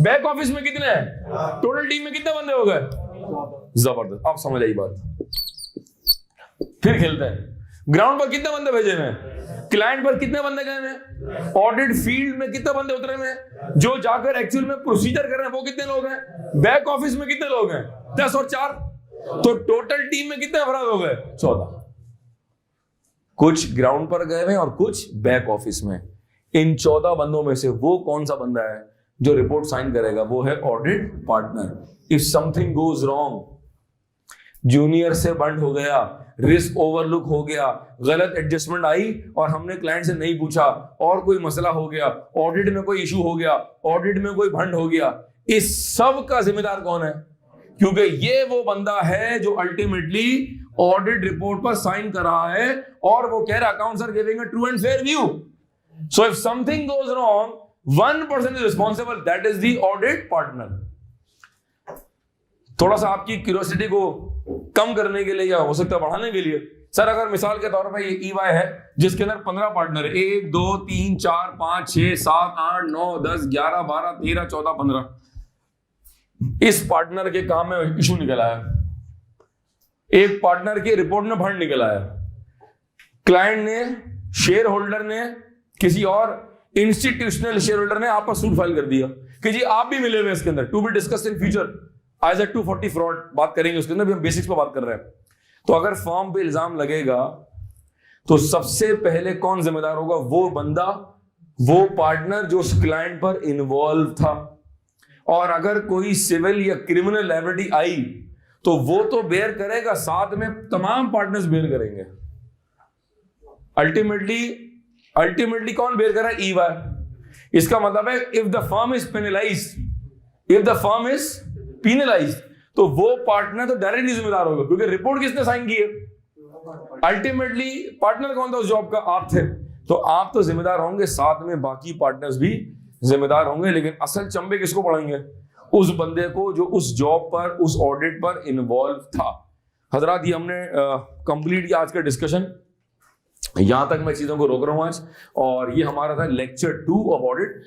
बैक ऑफिस में कितने हैं? टोटल टीम में कितने बंदे हो गए? जबरदस्त, आप समझ आई बात। फिर खेलते हैं। ग्राउंड पर कितने बंदे भेजे हैं? क्लाइंट पर कितने बंदे गए हैं? ऑडिट फील्ड में कितने बंदे उतरे हैं? जो जाकर एक्चुअल में प्रोसीजर कर रहे हैं वो कितने लोग हैं? बैक ऑफिस में कितने लोग हैं? 10 और 4, तो टोटल टीम में कितने अफराद हो गए? 14। कुछ ग्राउंड पर गए हैं और कुछ बैक ऑफिस में। इन 14 बंदों में से वो कौन सा बंदा है जो रिपोर्ट साइन करेगा? वो है audit partner. If something goes wrong, junior से बंद हो गया, रिस्क ओवरलुक हो गया, गलत एडजस्टमेंट आई और हमने क्लाइंट से नहीं पूछा, और कोई मसला हो गया, ऑडिट में कोई इशू हो गया, ऑडिट में कोई भंड हो गया, इस सब का जिम्मेदार कौन है? क्योंकि ये वो बंदा है जो अल्टीमेटली ऑडिट रिपोर्ट पर साइन कर रहा है और वो कह रहा है accounts are giving a true and fair view. So if something goes wrong, one person is responsible, that is the audit partner. थोड़ा सा आपकी क्यूरियोसिटी को कम करने के लिए या हो सकता है बढ़ाने के लिए सर अगर मिसाल के तौर पर ये EY है जिसके अंदर 15 पार्टनर है, 1 2 3 4 5 6 7 8 9 10 11 12 13 14 15, इस पार्टनर के काम में इशू निकल आया, एक पार्टनर के रिपोर्ट में फंड निकल आया, क्लाइंट ने, शेयर होल्डर ने, किसी और इंस्टीट्यूशनल शेयर होल्डर ने आप पर सूट फाइल कर दिया कि जी आप भी मिले हुए इसके अंदर, to be discussed in future as 240 fraud, बात करेंगे उसके अंदर भी, हम बेसिक्स पर बात कर रहे हैं। तो अगर फर्म पे इल्जाम लगेगा तो सबसे पहले कौन जिम्मेदार होगा? वो बंदा, वो पार्टनर जो उस क्लाइंट पर इन्वॉल्व था। और अगर कोई सिविल या क्रिमिनल लायबिलिटी आई तो वो तो बेयर करेगा, साथ में तमाम पार्टनर्स बेयर करेंगे। अल्टीमेटली कौन बेयर कर रहा है? EY। इसका मतलब है if the firm is penalised, तो वो पार्टनर तो डायरेक्टली जिम्मेदार होगा, क्योंकि रिपोर्ट किसने साइन की है? अल्टीमेटली पार्टनर कौन था उस जॉब का? आप थे। तो आप तो जिम्मेदार होंगे, साथ में बाकी पार्टनर्स भी जिम्मेदार होंगे, लेकिन असल चंबे किसको पड़ेंगे? उस बंदे को जो उस जॉब पर, उस ऑडिट पर इन्वॉल्व था। हजरात, ये हमने कंप्लीट किया आज का डिस्कशन, यहां तक मैं चीजों को रोक रहा हूं आज। और ये हमारा था लेक्चर 2 ऑफ ऑडिट।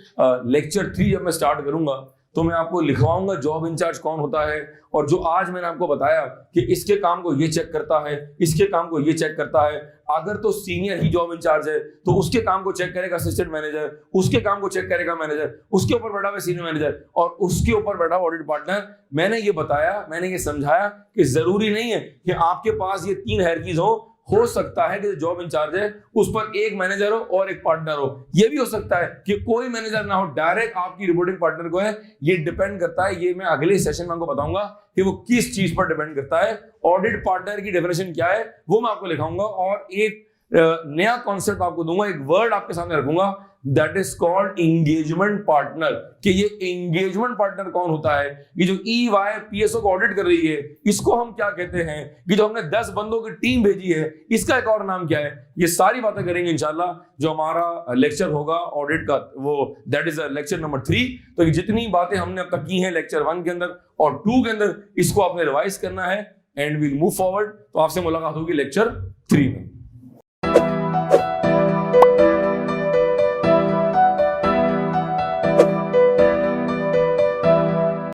लेक्चर 3 जब मैं स्टार्ट करूंगा तो मैं आपको लिखवाऊंगा जॉब इंचार्ज कौन होता है, और जो आज मैंने आपको बताया कि इसके काम को ये चेक करता है, इसके काम को ये चेक करता है, अगर तो सीनियर ही जॉब इंचार्ज है तो उसके काम को चेक करेगा असिस्टेंट मैनेजर, उसके काम को चेक करेगा मैनेजर, उसके ऊपर बैठा हुआ सीनियर मैनेजर, और उसके ऊपर बैठा हुआ ऑडिट पार्टनर। मैंने ये बताया, मैंने ये समझाया कि जरूरी नहीं है कि आपके पास ये 3 हायरार्कीज हो सकता है कि जो जॉब इंचार्ज है उस पर एक मैनेजर हो और एक पार्टनर हो। यह भी हो सकता है कि कोई मैनेजर ना हो, डायरेक्ट आपकी रिपोर्टिंग पार्टनर को है। ये डिपेंड करता है, ये मैं अगले सेशन में आपको बताऊंगा कि वो किस चीज पर डिपेंड करता है। ऑडिट पार्टनर की डेफिनेशन क्या है वो मैं आपको लिखाऊंगा, और एक नया कॉन्सेप्ट आपको दूंगा, एक वर्ड आपके सामने रखूंगा, that is called engagement partner. कि ये एंगेजमेंट पार्टनर कौन होता है? ये जो EY PSO को ऑडिट कर रही है, इसको हम क्या कहते हैं? कि जो हमने 10 बंदों की टीम भेजी है, इसका एक और नाम क्या है? ये सारी बातें करेंगे इंशाल्लाह जो हमारा लेक्चर होगा ऑडिट का, वो दैट इज लेक्चर नंबर 3। तो ये जितनी बातें हमने अब तक की हैं लेक्चर 1 के अंदर और 2 के अंदर, इसको आपने रिवाइज करना है, एंड विल मूव फॉरवर्ड। तो आपसे मुलाकात होगी लेक्चर 3 में।